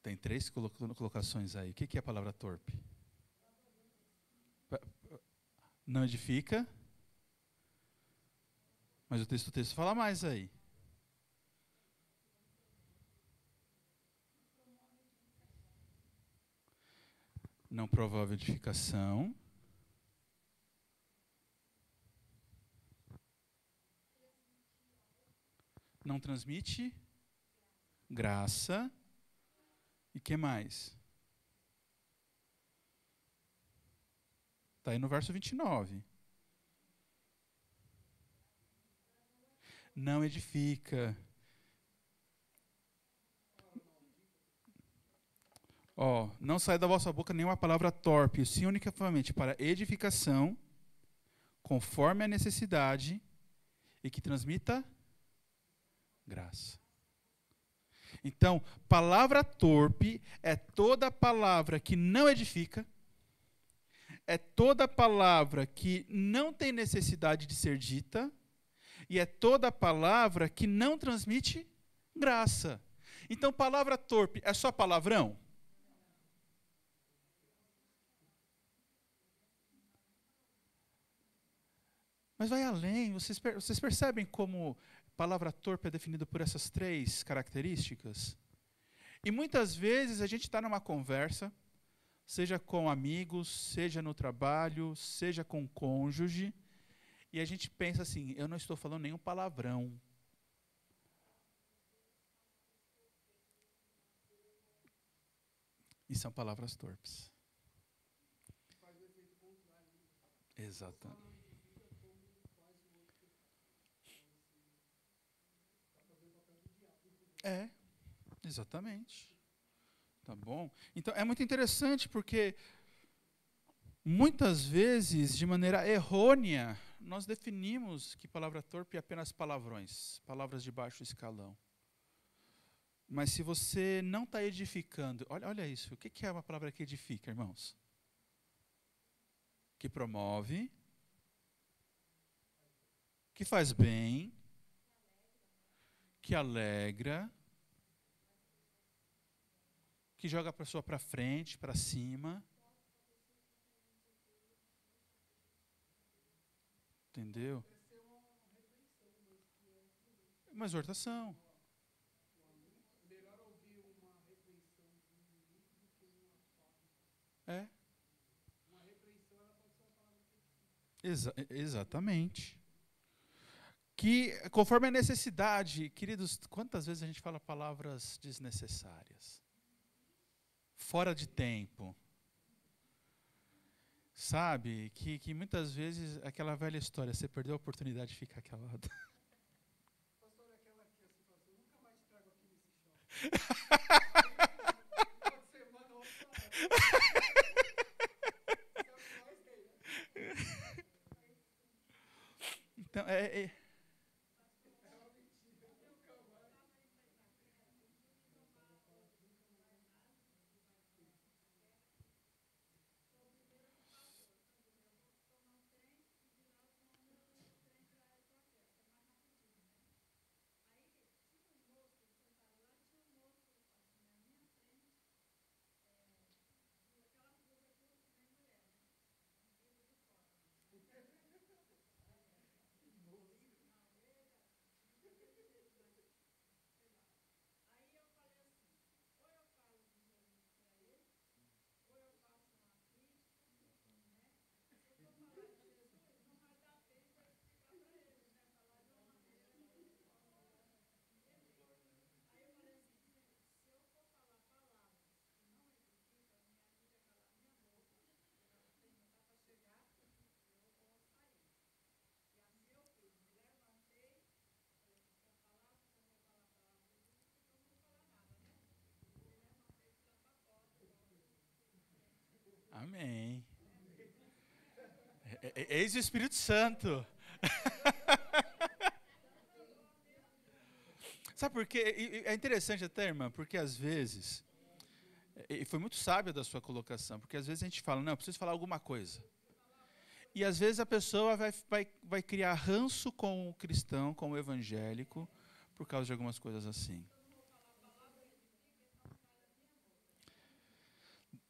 Tem 3 colocações aí. O que é a palavra torpe? Não edifica. Mas o texto fala mais aí. Não promove edificação. Não transmite graça. E que mais? Está aí no verso 29. Não edifica. Não sai da vossa boca nenhuma palavra torpe, sim unicamente para edificação, conforme a necessidade, e que transmita graça. Então, palavra torpe é toda palavra que não edifica, é toda palavra que não tem necessidade de ser dita, e é toda palavra que não transmite graça. Então, palavra torpe é só palavrão? Mas vai além, vocês percebem como palavra torpe é definida por essas 3 características? E muitas vezes a gente está numa conversa, seja com amigos, seja no trabalho, seja com o cônjuge, e a gente pensa assim, eu não estou falando nenhum palavrão. E são palavras torpes. Exatamente. Exatamente. Tá bom? Então, é muito interessante porque, muitas vezes, de maneira errônea, nós definimos que palavra torpe é apenas palavrões, palavras de baixo escalão. Mas se você não está edificando, olha isso, o que é uma palavra que edifica, irmãos? Que promove, que faz bem, que alegra, que joga a pessoa para frente, para cima. Entendeu? Uma exortação. Exatamente. Que, conforme a necessidade, queridos, quantas vezes a gente fala palavras desnecessárias? Fora de tempo. Sabe, que muitas vezes, aquela velha história, você perdeu a oportunidade de ficar calado. Pastor, aquela que assim, pastor, eu nunca mais te trago aqui nesse shopping. Uma semana, outra hora. Então, amém. Eis o Espírito Santo. Sabe por quê? É interessante até, irmã, porque às vezes, e foi muito sábio da sua colocação, porque às vezes a gente fala, não, eu preciso falar alguma coisa. E às vezes a pessoa vai criar ranço com o cristão, com o evangélico, por causa de algumas coisas assim.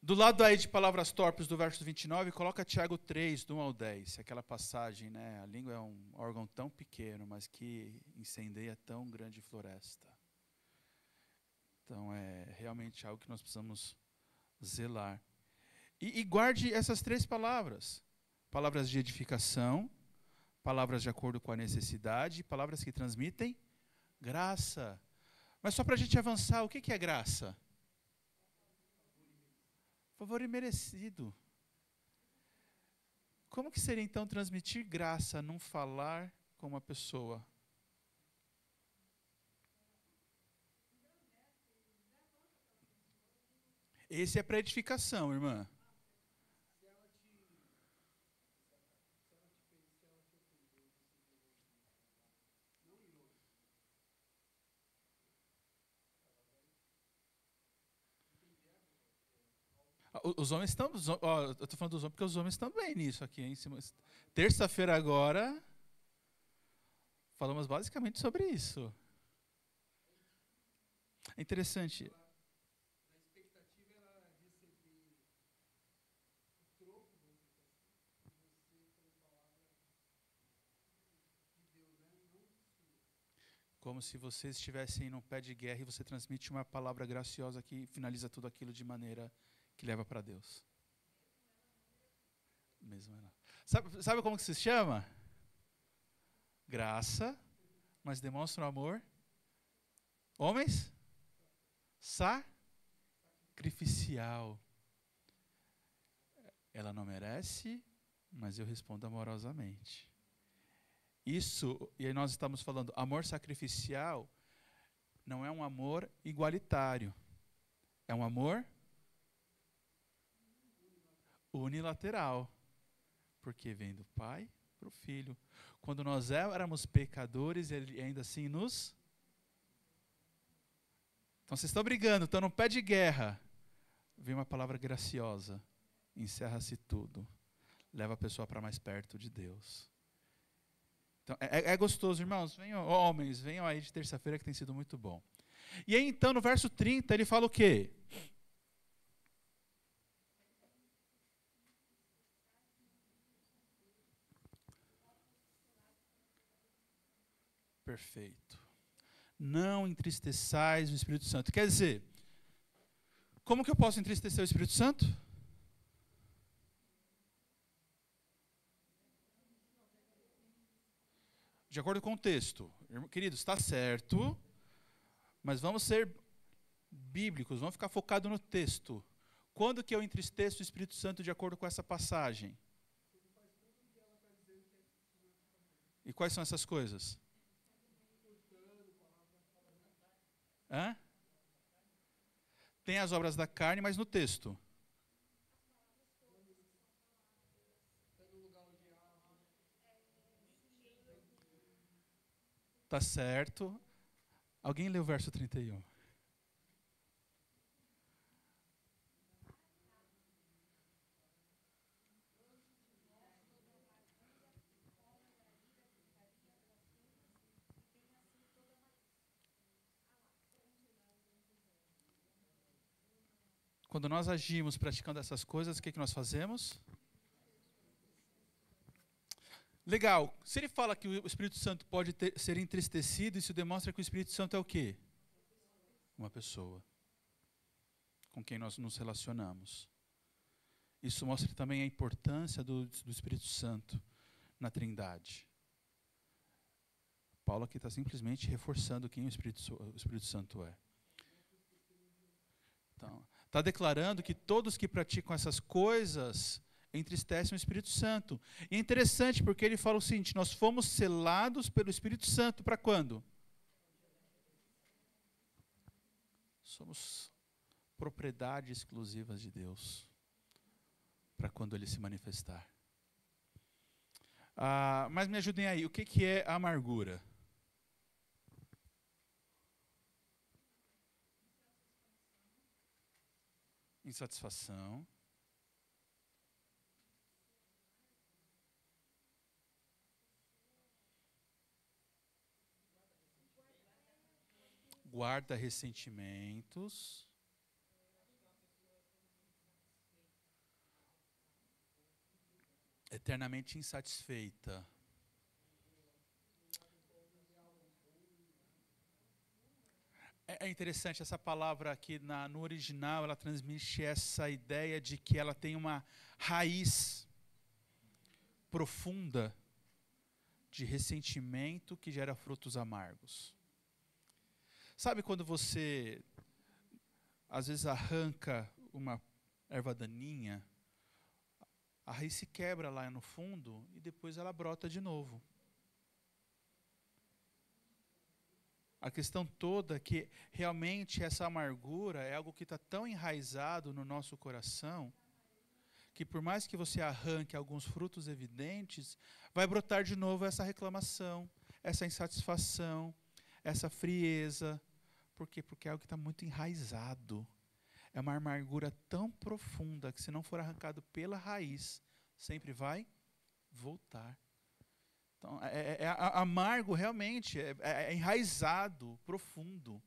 Do lado aí de palavras torpes do verso 29, coloca Tiago 3, do 1 ao 10. Aquela passagem, né? A língua é um órgão tão pequeno, mas que incendeia tão grande floresta. Então, é realmente algo que nós precisamos zelar. E guarde essas 3 palavras. Palavras de edificação, palavras de acordo com a necessidade, palavras que transmitem graça. Mas só para a gente avançar, o que é graça? Favor imerecido. Como que seria então transmitir graça num falar com uma pessoa? Esse é para edificação, irmã. Os homens estão. Eu estou falando dos homens porque os homens estão bem nisso aqui. Hein? Terça-feira agora, falamos basicamente sobre isso. É interessante. A expectativa era receber o troco, vamos dizer assim, e você, como palavra de Deus, né? Não sua. Como se vocês estivessem num pé de guerra e você transmite uma palavra graciosa que finaliza tudo aquilo de maneira que leva para Deus. Mesmo ela. Sabe como que se chama? Graça, mas demonstra o amor. Homens? Sacrificial. Ela não merece, mas eu respondo amorosamente. Isso, e aí nós estamos falando, amor sacrificial não é um amor igualitário. É um amor unilateral. Porque vem do Pai para o Filho. Quando nós éramos pecadores, Ele ainda assim nos... Então vocês estão brigando, estão num pé de guerra. Vem uma palavra graciosa. Encerra-se tudo. Leva a pessoa para mais perto de Deus. Então, é gostoso, irmãos. Venham, homens, venham aí de terça-feira que tem sido muito bom. E aí então, no verso 30, ele fala o quê? Perfeito. Não entristeçais o Espírito Santo. Quer dizer, como que eu posso entristecer o Espírito Santo? De acordo com o texto. Queridos, está certo, mas vamos ser bíblicos, vamos ficar focados no texto. Quando que eu entristeço o Espírito Santo de acordo com essa passagem? E quais são essas coisas? Hã? Tem as obras da carne, mas no texto. Tá certo. Alguém lê o verso 31. Quando nós agimos praticando essas coisas, o que nós fazemos? Legal. Se ele fala que o Espírito Santo pode ser entristecido, isso demonstra que o Espírito Santo é o quê? Uma pessoa com quem nós nos relacionamos. Isso mostra também a importância do Espírito Santo na Trindade. Paulo aqui está simplesmente reforçando quem o Espírito Santo é. Então, está declarando que todos que praticam essas coisas entristecem o Espírito Santo. E é interessante porque ele fala o seguinte: nós fomos selados pelo Espírito Santo para quando? Somos propriedade exclusivas de Deus para quando Ele se manifestar. Mas me ajudem aí, o que é a amargura? Insatisfação. Guarda ressentimentos. eternamente insatisfeita. É interessante, essa palavra aqui no original, ela transmite essa ideia de que ela tem uma raiz profunda de ressentimento que gera frutos amargos. Sabe quando você, às vezes, arranca uma erva daninha, a raiz se quebra lá no fundo e depois ela brota de novo. A questão toda é que realmente essa amargura é algo que está tão enraizado no nosso coração, que por mais que você arranque alguns frutos evidentes, vai brotar de novo essa reclamação, essa insatisfação, essa frieza. Por quê? Porque é algo que está muito enraizado. É uma amargura tão profunda que, se não for arrancado pela raiz, sempre vai voltar. Então, amargo realmente, é enraizado, profundo.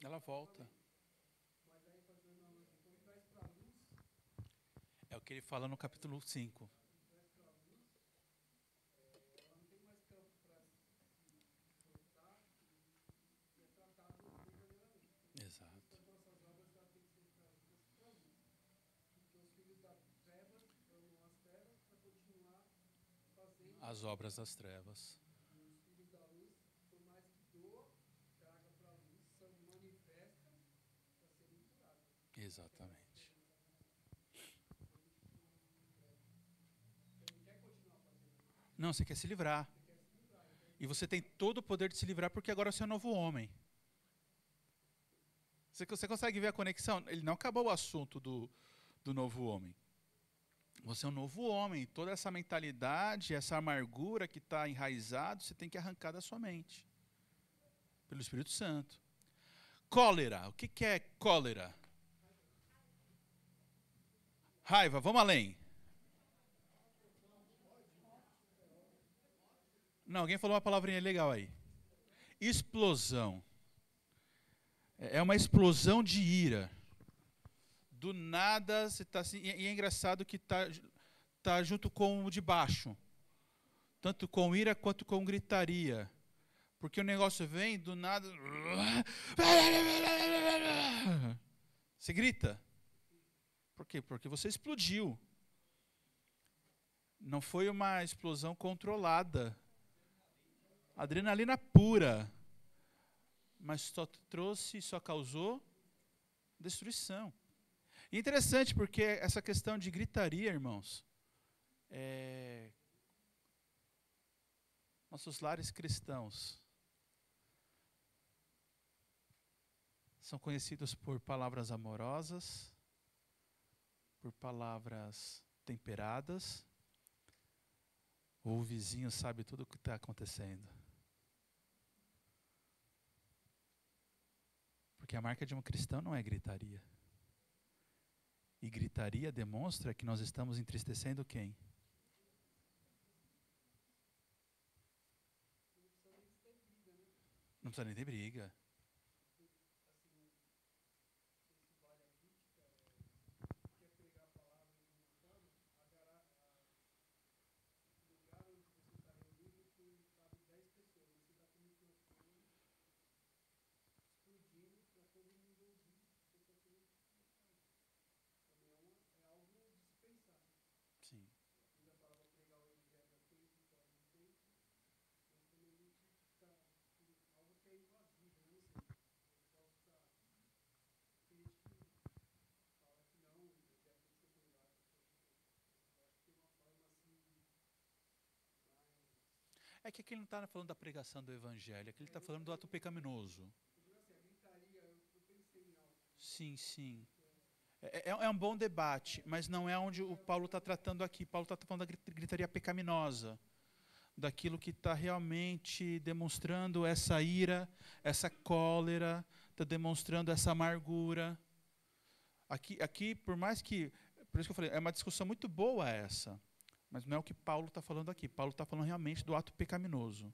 Ela volta. É o que ele fala no capítulo 5. Exato. As obras das trevas. Exatamente. Não, você quer se livrar. E você tem todo o poder de se livrar, porque agora você é um novo homem. Você consegue ver a conexão? Ele não acabou o assunto do novo homem. Você é um novo homem. Toda essa mentalidade, essa amargura que está enraizado, você tem que arrancar da sua mente. Pelo Espírito Santo. Cólera. O que é cólera? Raiva. Vamos além. Não, alguém falou uma palavrinha legal aí. Explosão. É uma explosão de ira. Do nada, você está assim, e é engraçado que tá junto com o de baixo. Tanto com ira quanto com gritaria. Porque o negócio vem do nada. Você grita. Por quê? Porque você explodiu. Não foi uma explosão controlada. Adrenalina pura. Mas só causou destruição. E interessante porque essa questão de gritaria, irmãos, nossos lares cristãos são conhecidos por palavras amorosas, por palavras temperadas, ou o vizinho sabe tudo o que está acontecendo. Porque a marca de um cristão não é gritaria. E gritaria demonstra que nós estamos entristecendo quem? Não precisa nem ter briga. Sim. É que aqui ele não está falando da pregação do evangelho, aqui ele está falando do ato pecaminoso. Sim, sim. É um bom debate, mas não é onde o Paulo está tratando aqui. Paulo está falando da gritaria pecaminosa, daquilo que está realmente demonstrando essa ira, essa cólera, está demonstrando essa amargura. Aqui, por mais que... Por isso que eu falei, é uma discussão muito boa essa. Mas não é o que Paulo está falando aqui. Paulo está falando realmente do ato pecaminoso.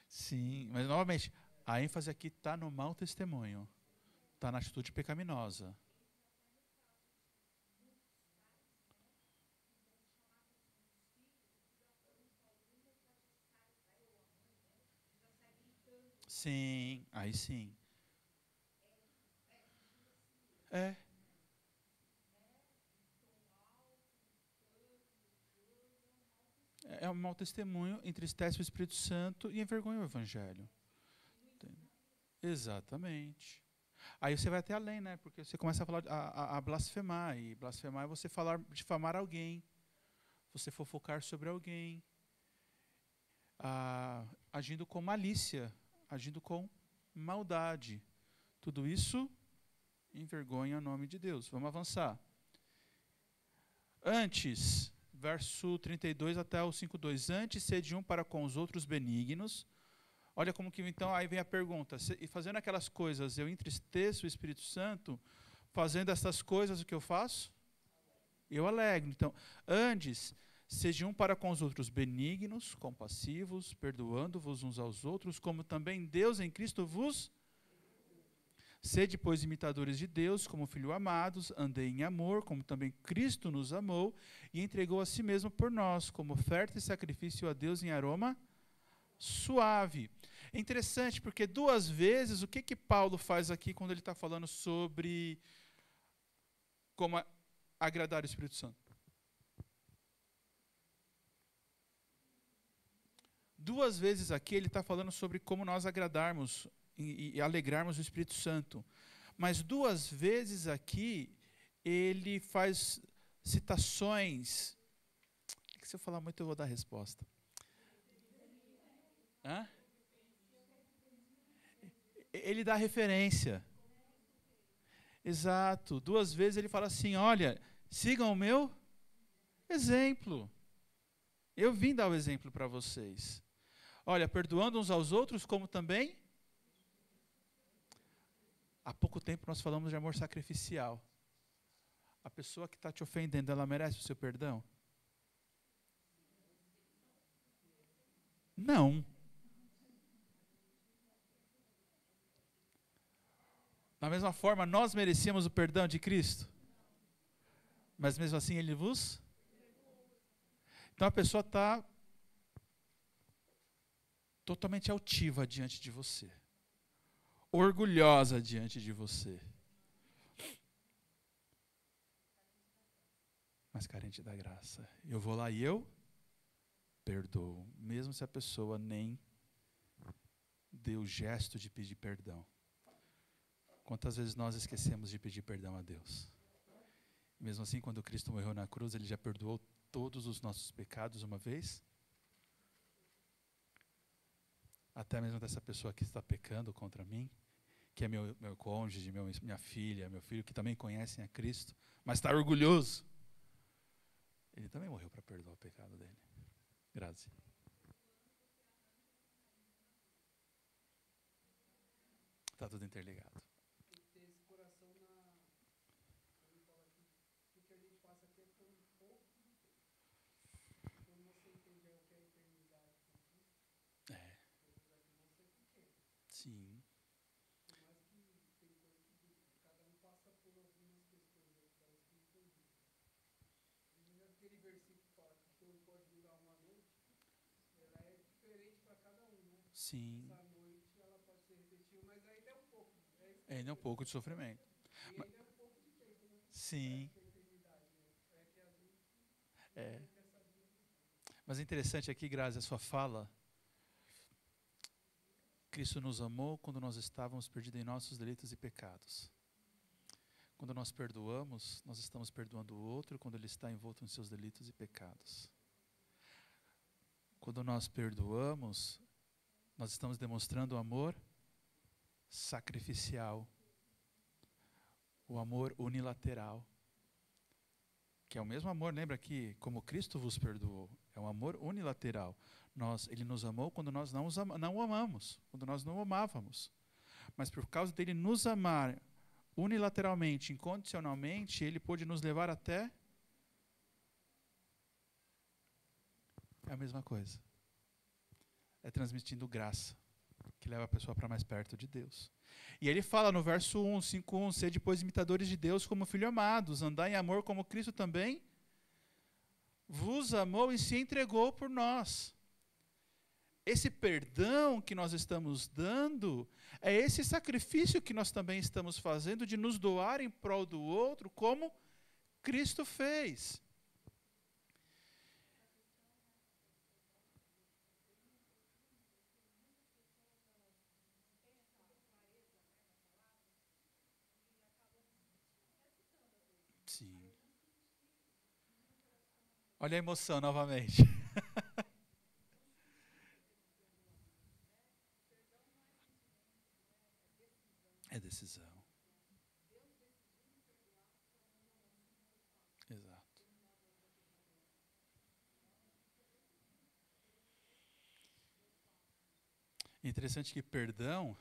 Sim, mas novamente, a ênfase aqui está no mau testemunho. Está na atitude pecaminosa. Sim, aí sim. É. É um mau testemunho, entristece o Espírito Santo e envergonha o Evangelho. Exatamente. Aí você vai até além, né? Porque você começa a falar, a blasfemar. E blasfemar é você falar, difamar alguém. Você fofocar sobre alguém. Agindo com malícia. Agindo com maldade. Tudo isso envergonha o nome de Deus. Vamos avançar. Antes, verso 32 até o 5:2. Antes, sede um para com os outros benignos. Olha como que, então, aí vem a pergunta. E fazendo aquelas coisas, eu entristeço o Espírito Santo? Fazendo essas coisas, o que eu faço? Eu alegro. Então, antes, sede um para com os outros benignos, compassivos, perdoando-vos uns aos outros, como também Deus em Cristo vos... Sede, pois, imitadores de Deus, como filhos amados, andei em amor, como também Cristo nos amou, e entregou a si mesmo por nós, como oferta e sacrifício a Deus em aroma suave. É interessante, porque duas vezes, o que Paulo faz aqui quando ele está falando sobre como agradar o Espírito Santo? Duas vezes aqui ele está falando sobre como nós agradarmos e alegrarmos o Espírito Santo. Mas duas vezes aqui ele faz citações. Se eu falar muito eu vou dar a resposta. Hã? Ele dá referência. Exato. Duas vezes ele fala assim, olha, sigam o meu exemplo. Eu vim dar o exemplo para vocês. Olha, perdoando uns aos outros, como também... Há pouco tempo nós falamos de amor sacrificial. A pessoa que está te ofendendo, ela merece o seu perdão? Não. Da mesma forma, nós merecíamos o perdão de Cristo? Mas mesmo assim Ele vos... Então a pessoa está totalmente altiva diante de você. Orgulhosa diante de você. Mas carente da graça. Eu vou lá e eu perdoo. Mesmo se a pessoa nem deu o gesto de pedir perdão. Quantas vezes nós esquecemos de pedir perdão a Deus? Mesmo assim, quando Cristo morreu na cruz, Ele já perdoou todos os nossos pecados uma vez? Até mesmo dessa pessoa que está pecando contra mim, que é meu cônjuge, minha filha, meu filho, que também conhecem a Cristo, mas está orgulhoso. Ele também morreu para perdoar o pecado dele. Grazie. Está tudo interligado. Tem que ter esse coração na... Ele fala aqui, o que a gente passa aqui é por um pouco de tempo. Quando você entender o que é a eternidade com Cristo, coisas aqui vão ser pequenas. Sim. Por mais que tem coisa que cada um passa por algumas questões aí, parece que entendi. Aquele versículo que fala que o choro pode durar uma noite, ela é diferente para cada um, né? Sim. Essa noite ela pode ser repetida, mas ainda é um pouco. Ainda é um pouco de sofrimento. E ainda é um pouco de tempo, né? Sim. Parece que a eternidade, né? É que a gente É. não quer saber. Mas é interessante aqui, Grazi, a sua fala. Cristo nos amou quando nós estávamos perdidos em nossos delitos e pecados. Quando nós perdoamos, nós estamos perdoando o outro quando ele está envolto em seus delitos e pecados. Quando nós perdoamos, nós estamos demonstrando o amor sacrificial, o amor unilateral, que é o mesmo amor, lembra que como Cristo vos perdoou, é um amor unilateral. Ele nos amou quando nós não o amamos, quando nós não o amávamos. Mas por causa dele nos amar unilateralmente, incondicionalmente, ele pôde nos levar até... É a mesma coisa. É transmitindo graça, que leva a pessoa para mais perto de Deus. E ele fala no verso 1, 5:1, sede, pois, imitadores de Deus como filhos amados, andai em amor como Cristo também vos amou e se entregou por nós. Esse perdão que nós estamos dando é esse sacrifício que nós também estamos fazendo de nos doar em prol do outro, como Cristo fez. Sim. Olha a emoção novamente. É decisão. Exato. É interessante que perdão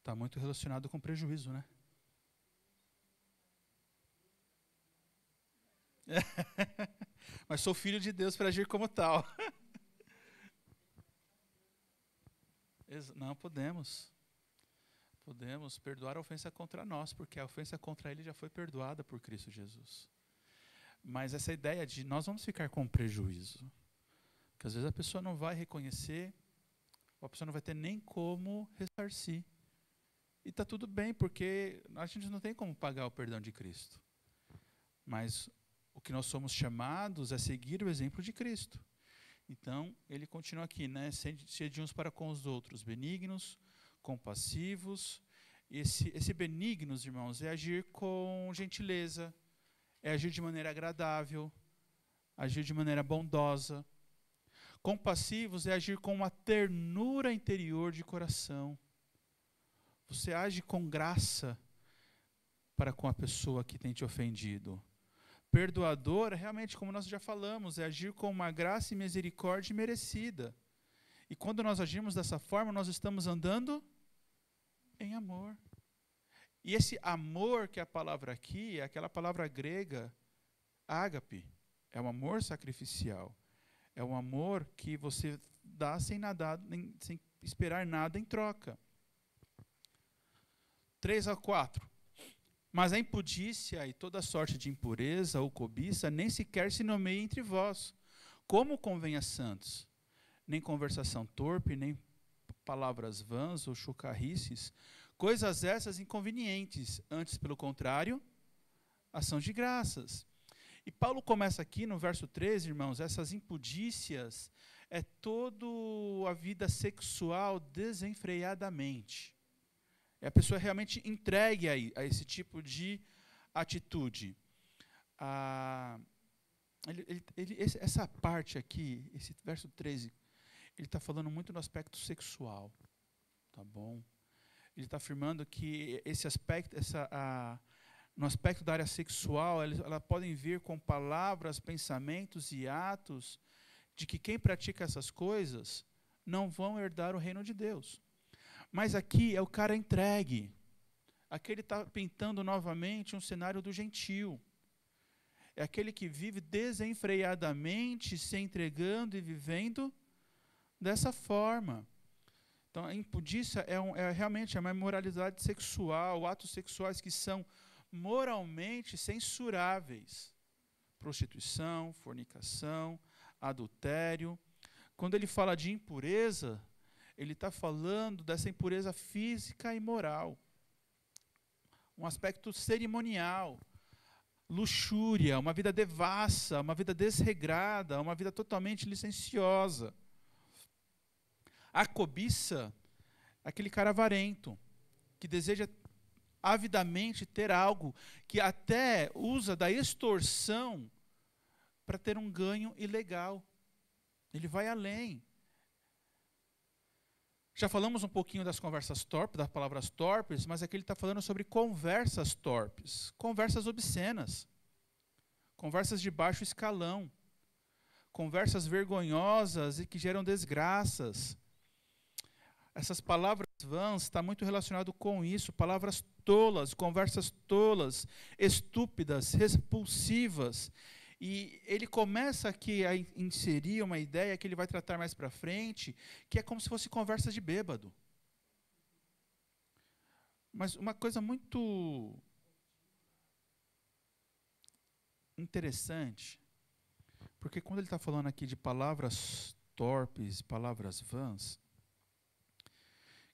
está muito relacionado com prejuízo, né? Mas sou filho de Deus para agir como tal. Não podemos. Podemos perdoar a ofensa contra nós, porque a ofensa contra ele já foi perdoada por Cristo Jesus. Mas essa ideia de nós vamos ficar com prejuízo, porque às vezes a pessoa não vai reconhecer, ou a pessoa não vai ter nem como ressarcir. E está tudo bem, porque a gente não tem como pagar o perdão de Cristo. Mas o que nós somos chamados é seguir o exemplo de Cristo. Então, ele continua aqui, né? Sede uns para com os outros, benignos, compassivos. Esse benignos, irmãos, é agir com gentileza, é agir de maneira agradável, agir de maneira bondosa. Compassivos é agir com uma ternura interior de coração. Você age com graça para com a pessoa que tem te ofendido. Perdoador, realmente, como nós já falamos, é agir com uma graça e misericórdia merecida. E quando nós agimos dessa forma, nós estamos andando em amor. E esse amor, que é a palavra aqui, é aquela palavra grega, ágape, é um amor sacrificial. É um amor que você dá sem esperar nada em troca. 3-4. Mas a impudícia e toda sorte de impureza ou cobiça nem sequer se nomeia entre vós, como convém a santos. Nem conversação torpe, nem palavras vãs ou chocarrices, coisas essas inconvenientes, antes, pelo contrário, ação de graças. E Paulo começa aqui no verso 13, irmãos, essas impudícias é toda a vida sexual desenfreadamente. É a pessoa realmente entregue a esse tipo de atitude. Essa parte aqui, esse verso 13, ele está falando muito no aspecto sexual. Tá bom? Ele está afirmando que esse aspecto, no aspecto da área sexual, elas podem vir com palavras, pensamentos e atos de que quem pratica essas coisas não vão herdar o reino de Deus. Mas aqui é o cara entregue. Aqui ele está pintando novamente um cenário do gentio. É aquele que vive desenfreadamente, se entregando e vivendo dessa forma. Então, a impudícia é realmente uma imoralidade sexual, atos sexuais que são moralmente censuráveis. Prostituição, fornicação, adultério. Quando ele fala de impureza, ele está falando dessa impureza física e moral. Um aspecto cerimonial. luxúria, uma vida devassa, uma vida desregrada, uma vida totalmente licenciosa. A cobiça, aquele cara avarento, que deseja avidamente ter algo, que até usa da extorsão para ter um ganho ilegal. Ele vai além. Já falamos um pouquinho das conversas torpes, das palavras torpes, mas aqui ele está falando sobre conversas torpes, conversas obscenas, conversas de baixo escalão, conversas vergonhosas e que geram desgraças. Essas palavras vãs está muito relacionado com isso, palavras tolas, conversas tolas, estúpidas, repulsivas. E ele começa aqui a inserir uma ideia que ele vai tratar mais para frente, que é como se fosse conversa de bêbado. Mas uma coisa muito interessante, porque quando ele está falando aqui de palavras torpes, palavras vãs,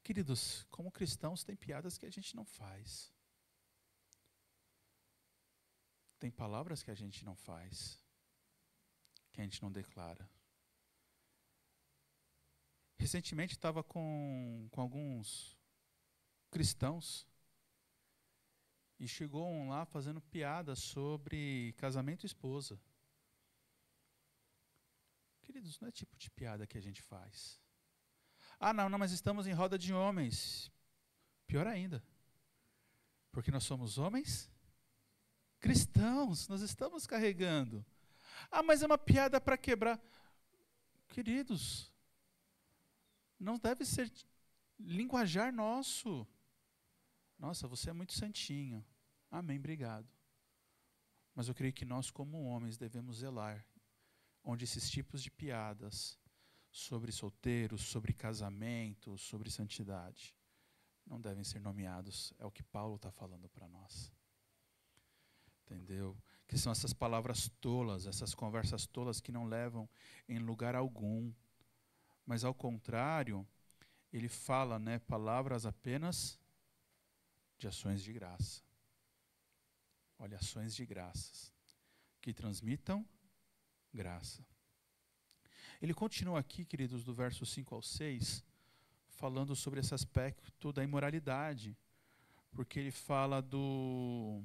queridos, como cristãos, tem piadas que a gente não faz. Tem palavras que a gente não faz, que a gente não declara. Recentemente estava com alguns cristãos e chegou um lá fazendo piada sobre casamento e esposa. Queridos, não é tipo de piada que a gente faz. Ah, não, mas estamos em roda de homens. Pior ainda, porque nós somos homens cristãos, nós estamos carregando. Ah, mas é uma piada para quebrar. Queridos, não deve ser linguajar nosso. Nossa, você é muito santinho. Amém, obrigado. Mas eu creio que nós, como homens, devemos zelar onde esses tipos de piadas sobre solteiros, sobre casamento, sobre santidade, não devem ser nomeados. É o que Paulo está falando para nós. Entendeu? Que são essas palavras tolas, essas conversas tolas que não levam em lugar algum. Mas ao contrário, ele fala, né, palavras apenas de ações de graça. Olha, ações de graças, que transmitam graça. Ele continua aqui, queridos, do verso 5 ao 6, falando sobre esse aspecto da imoralidade, porque ele fala do...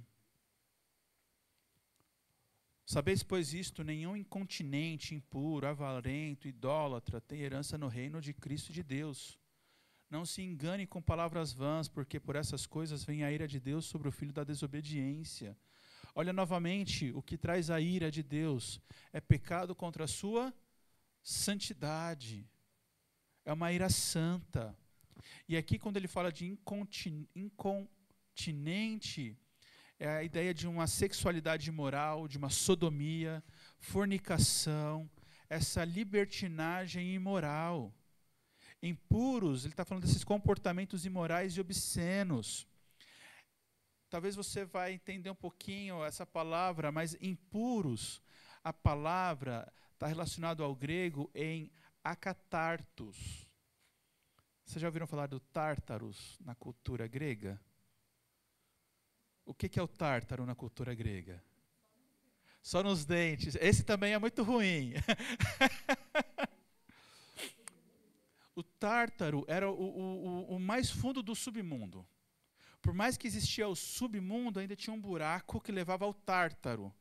Sabeis, pois isto, nenhum incontinente, impuro, avarento, idólatra tem herança no reino de Cristo e de Deus. Não se engane com palavras vãs, porque por essas coisas vem a ira de Deus sobre o filho da desobediência. Olha novamente, o que traz a ira de Deus é pecado contra a sua santidade. É uma ira santa. E aqui quando ele fala de incontinente, é a ideia de uma sexualidade imoral, de uma sodomia, fornicação, essa libertinagem imoral. Impuros, ele está falando desses comportamentos imorais e obscenos. Talvez você vai entender um pouquinho essa palavra, mas impuros, a palavra está relacionada ao grego em akatartos. Vocês já ouviram falar do tártaros na cultura grega? O que é o tártaro na cultura grega? Só nos dentes. Esse também é muito ruim. O tártaro era o mais fundo do submundo. Por mais que existia o submundo, ainda tinha um buraco que levava ao tártaro.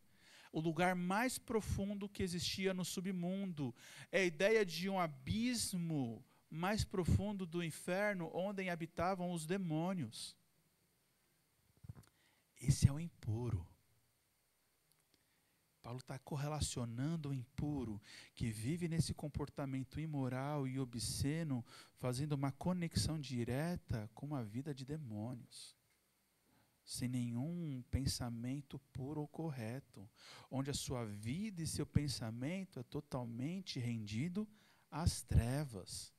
O lugar mais profundo que existia no submundo. É a ideia de um abismo mais profundo do inferno, onde habitavam os demônios. Esse é o impuro. Paulo está correlacionando o impuro, que vive nesse comportamento imoral e obsceno, fazendo uma conexão direta com uma vida de demônios. Sem nenhum pensamento puro ou correto. Onde a sua vida e seu pensamento é totalmente rendido às trevas.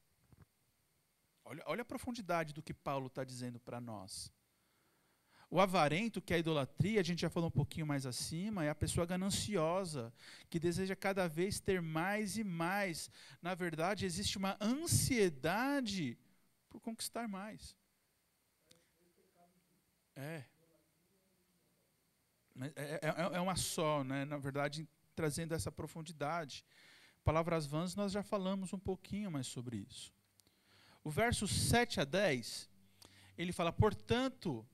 Olha a profundidade do que Paulo está dizendo para nós. O avarento, que é a idolatria, a gente já falou um pouquinho mais acima, é a pessoa gananciosa, que deseja cada vez ter mais e mais. Na verdade, existe uma ansiedade por conquistar mais. É uma só, né? Na verdade, trazendo essa profundidade. Palavras vãs, nós já falamos um pouquinho mais sobre isso. O verso 7 a 10, ele fala, portanto,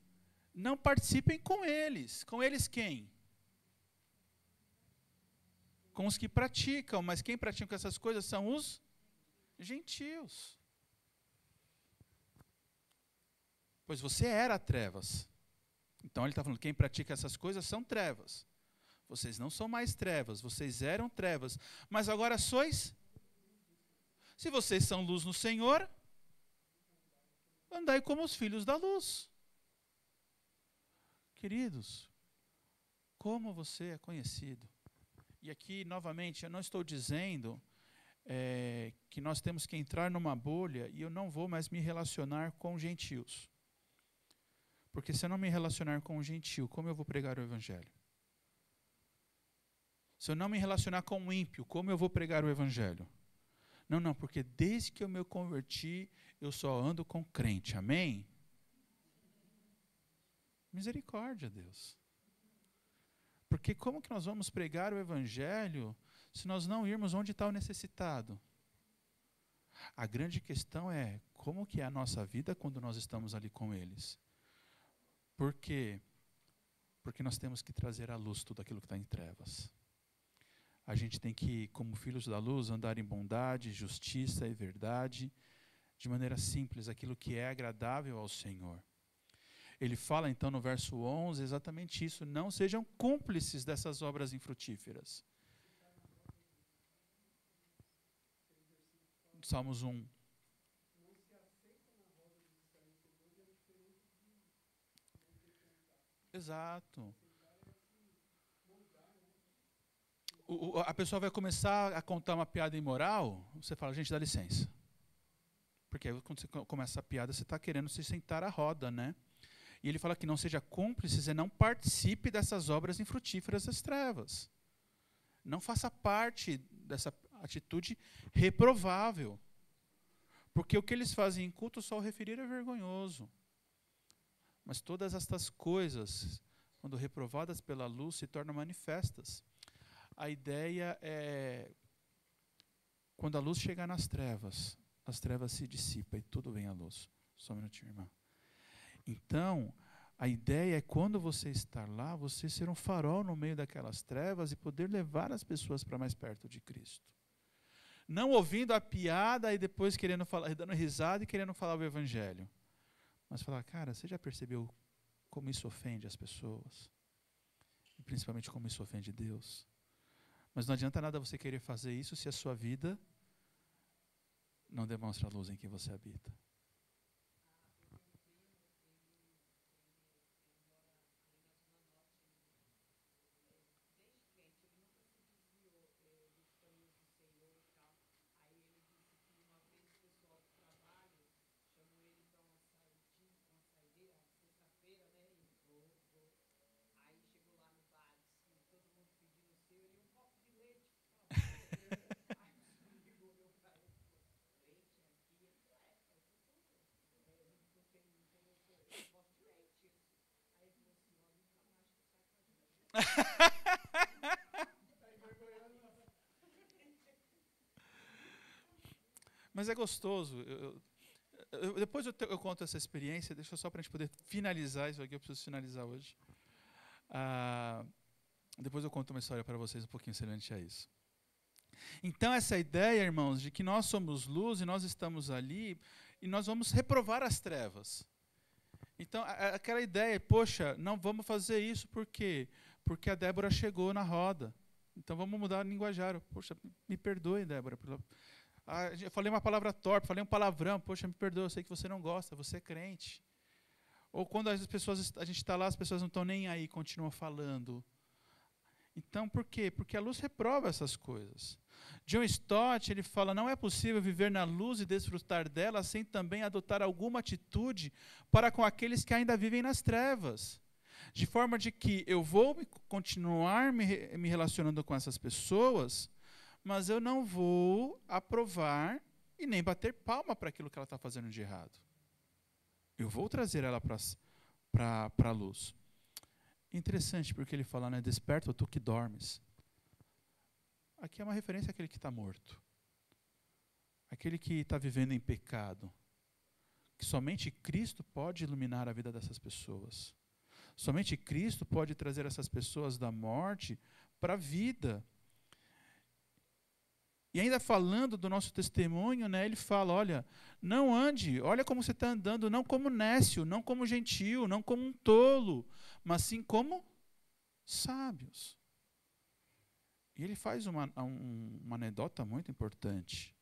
não participem com eles. Com eles quem? Com os que praticam, mas quem pratica essas coisas são os gentios. Pois você era trevas. Então ele está falando, quem pratica essas coisas são trevas. Vocês não são mais trevas, vocês eram trevas, mas agora sois. Se vocês são luz no Senhor, andai como os filhos da luz. Queridos, como você é conhecido? E aqui, novamente, eu não estou dizendo que nós temos que entrar numa bolha e eu não vou mais me relacionar com gentios. Porque se eu não me relacionar com um gentio, como eu vou pregar o Evangelho? Se eu não me relacionar com um ímpio, como eu vou pregar o Evangelho? Não, porque desde que eu me converti, eu só ando com crente. Amém? Misericórdia, Deus. Porque como que nós vamos pregar o Evangelho se nós não irmos onde está o necessitado? A grande questão é como que é a nossa vida quando nós estamos ali com eles. Por quê? Porque nós temos que trazer à luz tudo aquilo que está em trevas. A gente tem que, como filhos da luz, andar em bondade, justiça e verdade, de maneira simples, aquilo que é agradável ao Senhor. Ele fala então no verso 11 exatamente isso, não sejam cúmplices dessas obras infrutíferas. Salmos 1. Exato. A pessoa vai começar a contar uma piada imoral, você fala, gente, dá licença. Porque aí, quando você começa a piada, você está querendo se sentar à roda, né? E ele fala que não seja cúmplices e não participe dessas obras infrutíferas das trevas. Não faça parte dessa atitude reprovável. Porque o que eles fazem em culto, só o referir é vergonhoso. Mas todas estas coisas, quando reprovadas pela luz, se tornam manifestas. A ideia é, quando a luz chegar nas trevas, as trevas se dissipam e tudo vem à luz. Só um minutinho, irmã. Então, a ideia é quando você estar lá, você ser um farol no meio daquelas trevas e poder levar as pessoas para mais perto de Cristo. Não ouvindo a piada e depois querendo falar, dando risada e querendo falar o Evangelho. Mas falar, cara, você já percebeu como isso ofende as pessoas? E principalmente como isso ofende Deus? Mas não adianta nada você querer fazer isso se a sua vida não demonstra a luz em que você habita. Mas é gostoso. Depois eu conto essa experiência, deixa só para a gente poder finalizar isso aqui, eu preciso finalizar hoje. Depois eu conto uma história para vocês um pouquinho semelhante a isso. Então essa ideia, irmãos, de que nós somos luz e nós estamos ali e nós vamos reprovar as trevas. Então aquela ideia, poxa, não vamos fazer isso por quê? Porque a Débora chegou na roda. Então vamos mudar o linguajar. Poxa, me perdoe, Débora. Eu falei uma palavra torpe, falei um palavrão. Poxa, me perdoe, eu sei que você não gosta, você é crente. Ou quando as pessoas, a gente está lá, as pessoas não estão nem aí, continuam falando. Então, por quê? Porque a luz reprova essas coisas. John Stott, ele fala, não é possível viver na luz e desfrutar dela sem também adotar alguma atitude para com aqueles que ainda vivem nas trevas. De forma de que eu vou continuar me relacionando com essas pessoas, mas eu não vou aprovar e nem bater palma para aquilo que ela está fazendo de errado. Eu vou trazer ela para a luz. Interessante, porque ele fala, né? Desperta, tu que dormes. Aqui é uma referência àquele que está morto. Aquele que está vivendo em pecado. Que somente Cristo pode iluminar a vida dessas pessoas. Somente Cristo pode trazer essas pessoas da morte para a vida. E ainda falando do nosso testemunho, né, ele fala, olha, não ande, olha como você está andando, não como nécio, não como gentil, não como um tolo, mas sim como sábios. E ele faz uma anedota muito importante.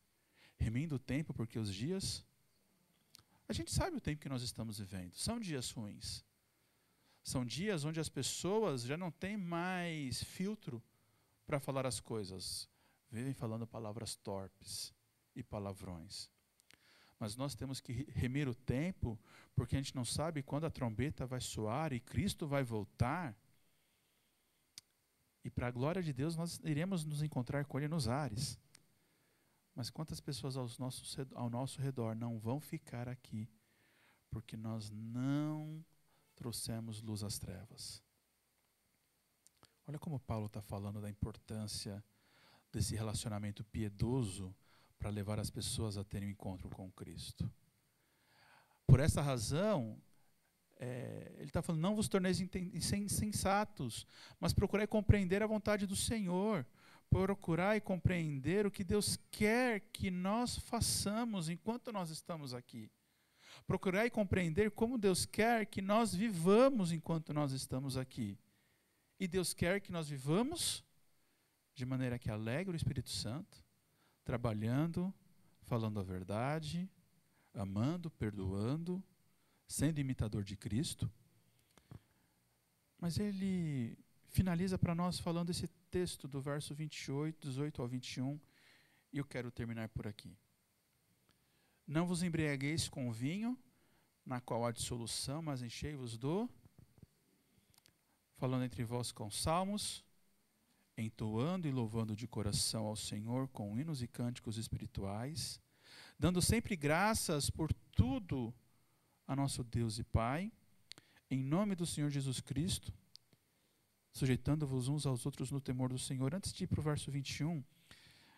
Remindo o tempo, porque os dias... A gente sabe o tempo que nós estamos vivendo. São dias ruins. São dias onde as pessoas já não têm mais filtro para falar as coisas. Vivem falando palavras torpes e palavrões. Mas nós temos que remir o tempo, porque a gente não sabe quando a trombeta vai soar e Cristo vai voltar. E para a glória de Deus nós iremos nos encontrar com Ele nos ares. Mas quantas pessoas ao nosso redor não vão ficar aqui, porque nós não trouxemos luz às trevas. Olha como Paulo está falando da importância desse relacionamento piedoso para levar as pessoas a terem um encontro com Cristo. Por essa razão, ele está falando, não vos torneis insensatos, mas procurai compreender a vontade do Senhor, procurai compreender o que Deus quer que nós façamos enquanto nós estamos aqui. Procurai compreender como Deus quer que nós vivamos enquanto nós estamos aqui. E Deus quer que nós vivamos de maneira que alegre o Espírito Santo, trabalhando, falando a verdade, amando, perdoando, sendo imitador de Cristo. Mas ele finaliza para nós falando esse texto do verso 28, 18 ao 21, e eu quero terminar por aqui. Não vos embriagueis com vinho, na qual há dissolução, mas enchei-vos falando entre vós com salmos, entoando e louvando de coração ao Senhor com hinos e cânticos espirituais, dando sempre graças por tudo a nosso Deus e Pai, em nome do Senhor Jesus Cristo, sujeitando-vos uns aos outros no temor do Senhor. Antes de ir para o verso 21,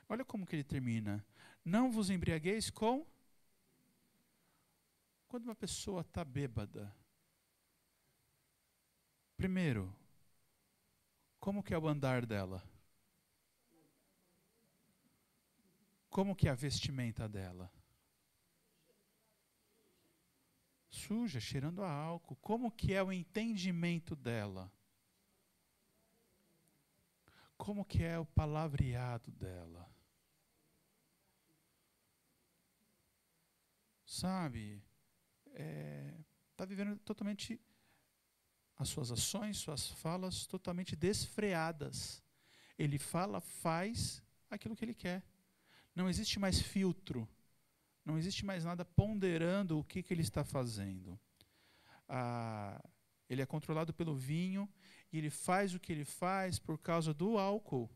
olha como que ele termina. Não vos embriagueis com... Quando uma pessoa está bêbada, primeiro, como que é o andar dela? Como que é a vestimenta dela? Suja, cheirando a álcool. Como que é o entendimento dela? Como que é o palavreado dela? Sabe? Está vivendo totalmente as suas ações, suas falas totalmente desfreadas. Ele fala, faz aquilo que ele quer. Não existe mais filtro. Não existe mais nada ponderando o que ele está fazendo. Ele é controlado pelo vinho e ele faz o que ele faz por causa do álcool.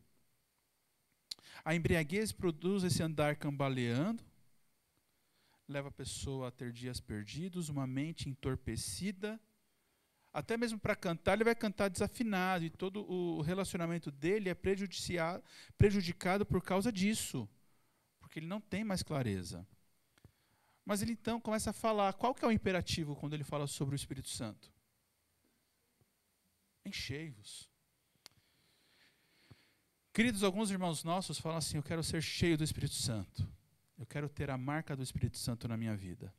A embriaguez produz esse andar cambaleando, leva a pessoa a ter dias perdidos, uma mente entorpecida. Até mesmo para cantar, ele vai cantar desafinado, e todo o relacionamento dele é prejudicado por causa disso, porque ele não tem mais clareza. Mas ele então começa a falar, qual que é o imperativo quando ele fala sobre o Espírito Santo? Enchei-vos. Queridos, alguns irmãos nossos falam assim, eu quero ser cheio do Espírito Santo. Eu quero ter a marca do Espírito Santo na minha vida.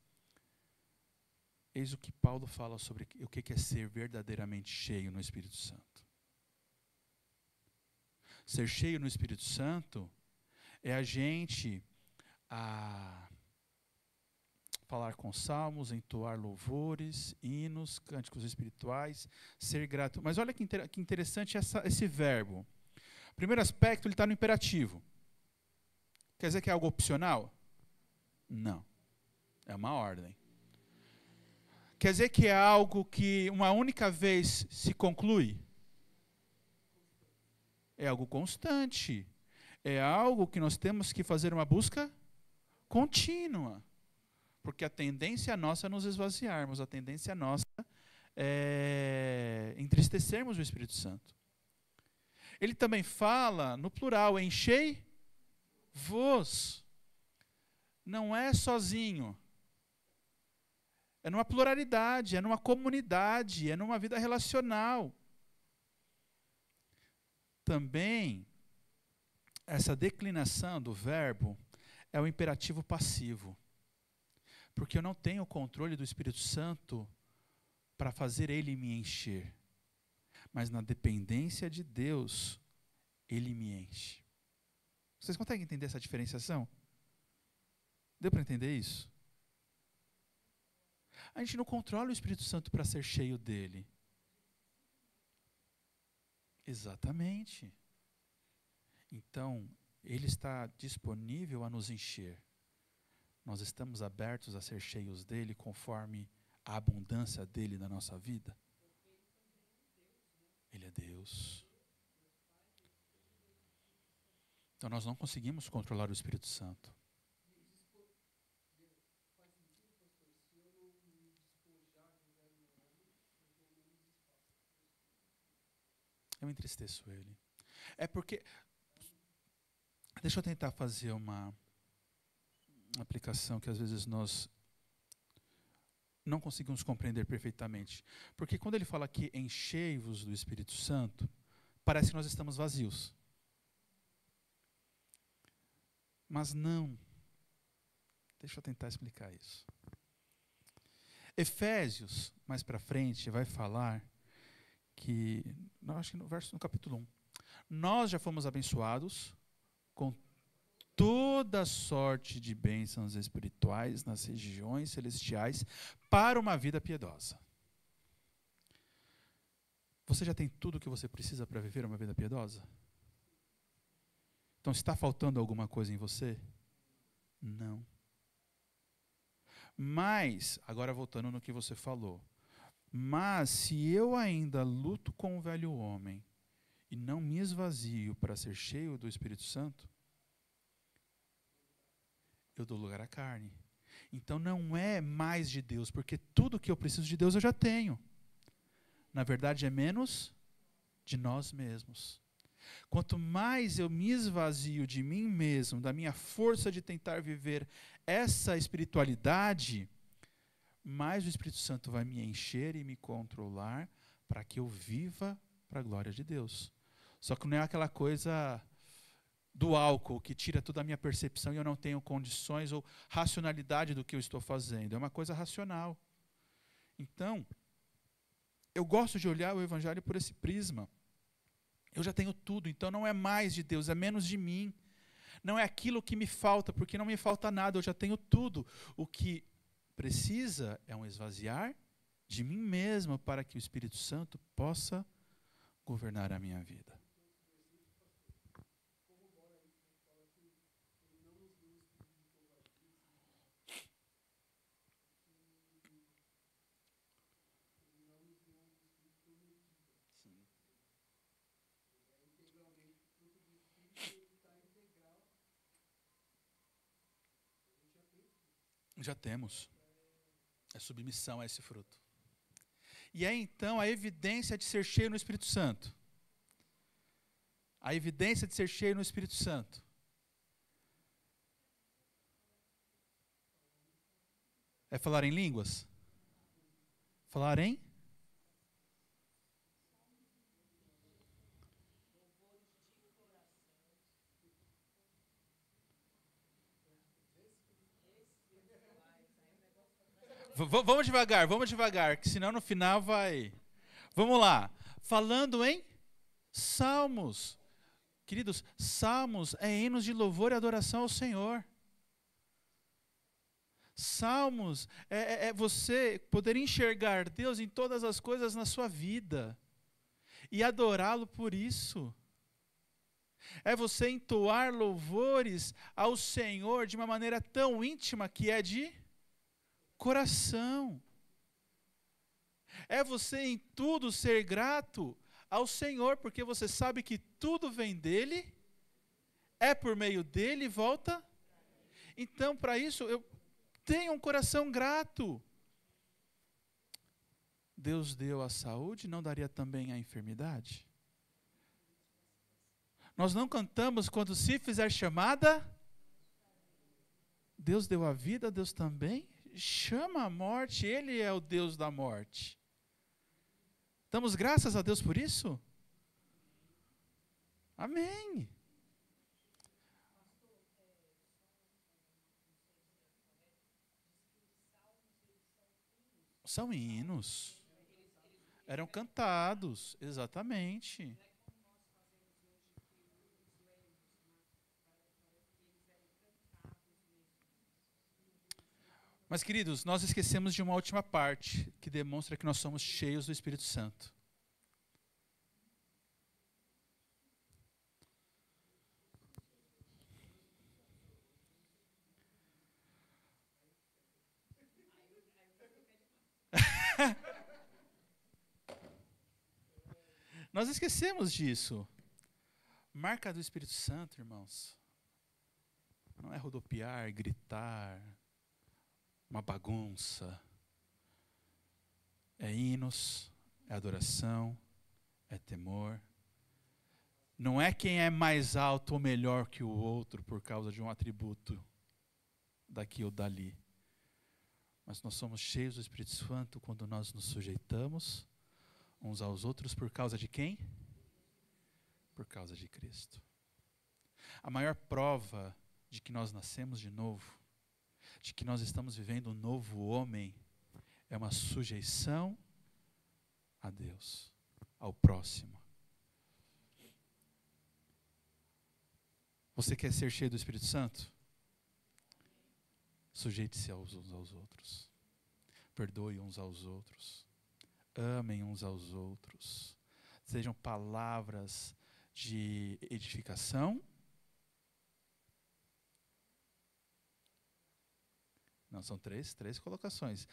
Eis o que Paulo fala sobre o que é ser verdadeiramente cheio no Espírito Santo. Ser cheio no Espírito Santo é a gente falar com salmos, entoar louvores, hinos, cânticos espirituais, ser grato. Mas olha que interessante esse verbo. Primeiro aspecto, ele está no imperativo. Quer dizer que é algo opcional? Não. É uma ordem. Quer dizer que é algo que uma única vez se conclui? É algo constante. É algo que nós temos que fazer uma busca contínua. Porque a tendência nossa é nos esvaziarmos, a tendência nossa entristecermos o Espírito Santo. Ele também fala no plural, enchei-vos. Não é sozinho. É numa pluralidade, é numa comunidade, é numa vida relacional. Também, essa declinação do verbo é o imperativo passivo. Porque eu não tenho o controle do Espírito Santo para fazer ele me encher. Mas na dependência de Deus, ele me enche. Vocês conseguem entender essa diferenciação? Deu para entender isso? A gente não controla o Espírito Santo para ser cheio dele. Exatamente. Então, ele está disponível a nos encher. Nós estamos abertos a ser cheios dele conforme a abundância dele na nossa vida. Ele é Deus. Então nós não conseguimos controlar o Espírito Santo. Eu entristeço ele. É porque, deixa eu tentar fazer uma aplicação que às vezes nós não conseguimos compreender perfeitamente. Porque quando ele fala aqui, enchei-vos do Espírito Santo, parece que nós estamos vazios. Mas não. Deixa eu tentar explicar isso. Efésios, mais para frente, vai falar que, acho que no capítulo 1, nós já fomos abençoados com toda sorte de bênçãos espirituais nas regiões celestiais para uma vida piedosa. Você já tem tudo o que você precisa para viver uma vida piedosa? Então, está faltando alguma coisa em você? Não. Mas, agora voltando no que você falou, mas se eu ainda luto com o velho homem e não me esvazio para ser cheio do Espírito Santo, eu dou lugar à carne. Então não é mais de Deus, porque tudo que eu preciso de Deus eu já tenho. Na verdade é menos de nós mesmos. Quanto mais eu me esvazio de mim mesmo, da minha força de tentar viver essa espiritualidade, mais o Espírito Santo vai me encher e me controlar para que eu viva para a glória de Deus. Só que não é aquela coisa do álcool que tira toda a minha percepção e eu não tenho condições ou racionalidade do que eu estou fazendo. É uma coisa racional. Então, eu gosto de olhar o Evangelho por esse prisma. Eu já tenho tudo, então não é mais de Deus, é menos de mim. Não é aquilo que me falta, porque não me falta nada, eu já tenho tudo. O que precisa é um esvaziar de mim mesmo para que o Espírito Santo possa governar a minha vida. Já temos. É submissão a esse fruto. E é então a evidência de ser cheio no Espírito Santo. A evidência de ser cheio no Espírito Santo. É falar em línguas? Falar em? Vamos devagar, que senão no final vai... Vamos lá. Falando em salmos. Queridos, salmos é hinos de louvor e adoração ao Senhor. Salmos é você poder enxergar Deus em todas as coisas na sua vida e adorá-lo por isso. É você entoar louvores ao Senhor de uma maneira tão íntima que é de coração. É você em tudo ser grato ao Senhor, porque você sabe que tudo vem dele, é por meio dele e volta. Então, para isso, eu tenho um coração grato. Deus deu a saúde, não daria também a enfermidade? Nós não cantamos quando se fizer chamada, Deus deu a vida, Deus também chama a morte, Ele é o Deus da morte. Damos graças a Deus por isso? Amém. São hinos. Eram cantados, exatamente. Mas, queridos, nós esquecemos de uma última parte, que demonstra que nós somos cheios do Espírito Santo. Nós esquecemos disso. Marca do Espírito Santo, irmãos, não é rodopiar, gritar, uma bagunça. É hinos, é adoração, é temor. Não é quem é mais alto ou melhor que o outro por causa de um atributo daqui ou dali. Mas nós somos cheios do Espírito Santo quando nós nos sujeitamos uns aos outros por causa de quem? Por causa de Cristo. A maior prova de que nós nascemos de novo, de que nós estamos vivendo um novo homem, é uma sujeição a Deus, ao próximo. Você quer ser cheio do Espírito Santo? Sujeite-se uns aos outros. Perdoe uns aos outros. Amem uns aos outros. Sejam palavras de edificação. Não, são três colocações.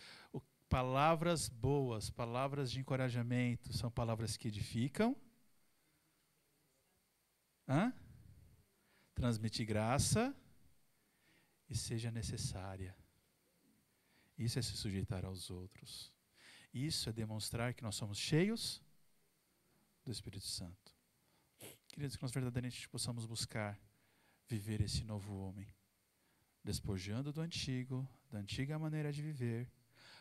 Palavras boas, palavras de encorajamento, são palavras que edificam. Transmitir graça e seja necessária. Isso é se sujeitar aos outros. Isso é demonstrar que nós somos cheios do Espírito Santo. Queridos, que nós verdadeiramente possamos buscar viver esse novo homem, despojando do antigo, da antiga maneira de viver,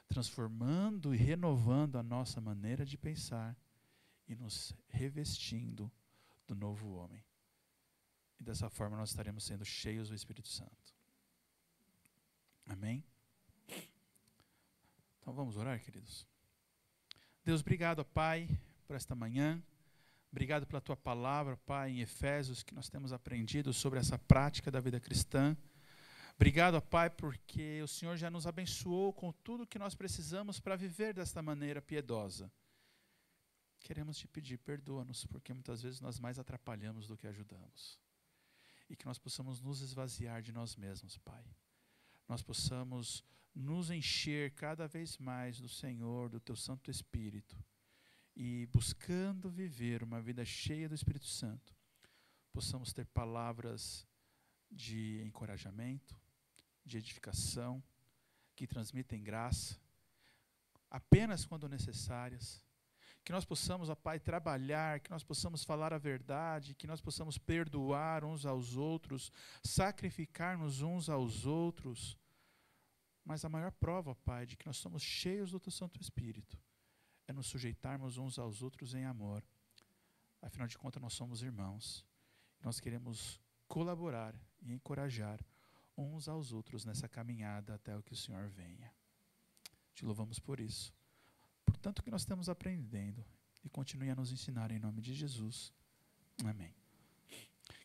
transformando e renovando a nossa maneira de pensar e nos revestindo do novo homem. E dessa forma nós estaremos sendo cheios do Espírito Santo. Amém? Então vamos orar, queridos. Deus, obrigado, Pai, por esta manhã. Obrigado pela Tua palavra, Pai, em Efésios, que nós temos aprendido sobre essa prática da vida cristã. Obrigado, Pai, porque o Senhor já nos abençoou com tudo que nós precisamos para viver desta maneira piedosa. Queremos Te pedir, perdoa-nos, porque muitas vezes nós mais atrapalhamos do que ajudamos. E que nós possamos nos esvaziar de nós mesmos, Pai. Nós possamos nos encher cada vez mais do Senhor, do Teu Santo Espírito. E buscando viver uma vida cheia do Espírito Santo, possamos ter palavras de encorajamento, de edificação, que transmitem graça, apenas quando necessárias. Que nós possamos, ó Pai, trabalhar, que nós possamos falar a verdade, que nós possamos perdoar uns aos outros, sacrificar-nos uns aos outros. Mas a maior prova, ó Pai, de que nós somos cheios do Teu Santo Espírito, é nos sujeitarmos uns aos outros em amor. Afinal de contas, nós somos irmãos. Nós queremos colaborar e encorajar uns aos outros nessa caminhada até o que o Senhor venha. Te louvamos por isso. Por tanto que nós estamos aprendendo. E continue a nos ensinar em nome de Jesus. Amém.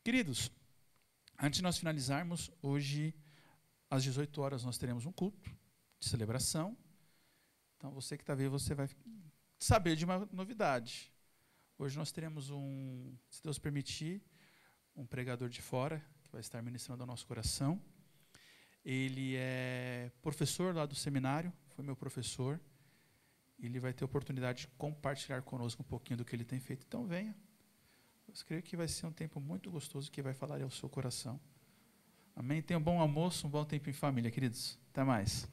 Queridos, antes de nós finalizarmos, hoje, às 18 horas, nós teremos um culto de celebração. Então, você que está vendo, você vai saber de uma novidade. Hoje nós teremos se Deus permitir, um pregador de fora, que vai estar ministrando ao nosso coração. Ele é professor lá do seminário, foi meu professor. Ele vai ter a oportunidade de compartilhar conosco um pouquinho do que ele tem feito. Então, venha. Eu creio que vai ser um tempo muito gostoso que vai falar ao seu coração. Amém? Tenha um bom almoço, um bom tempo em família, queridos. Até mais.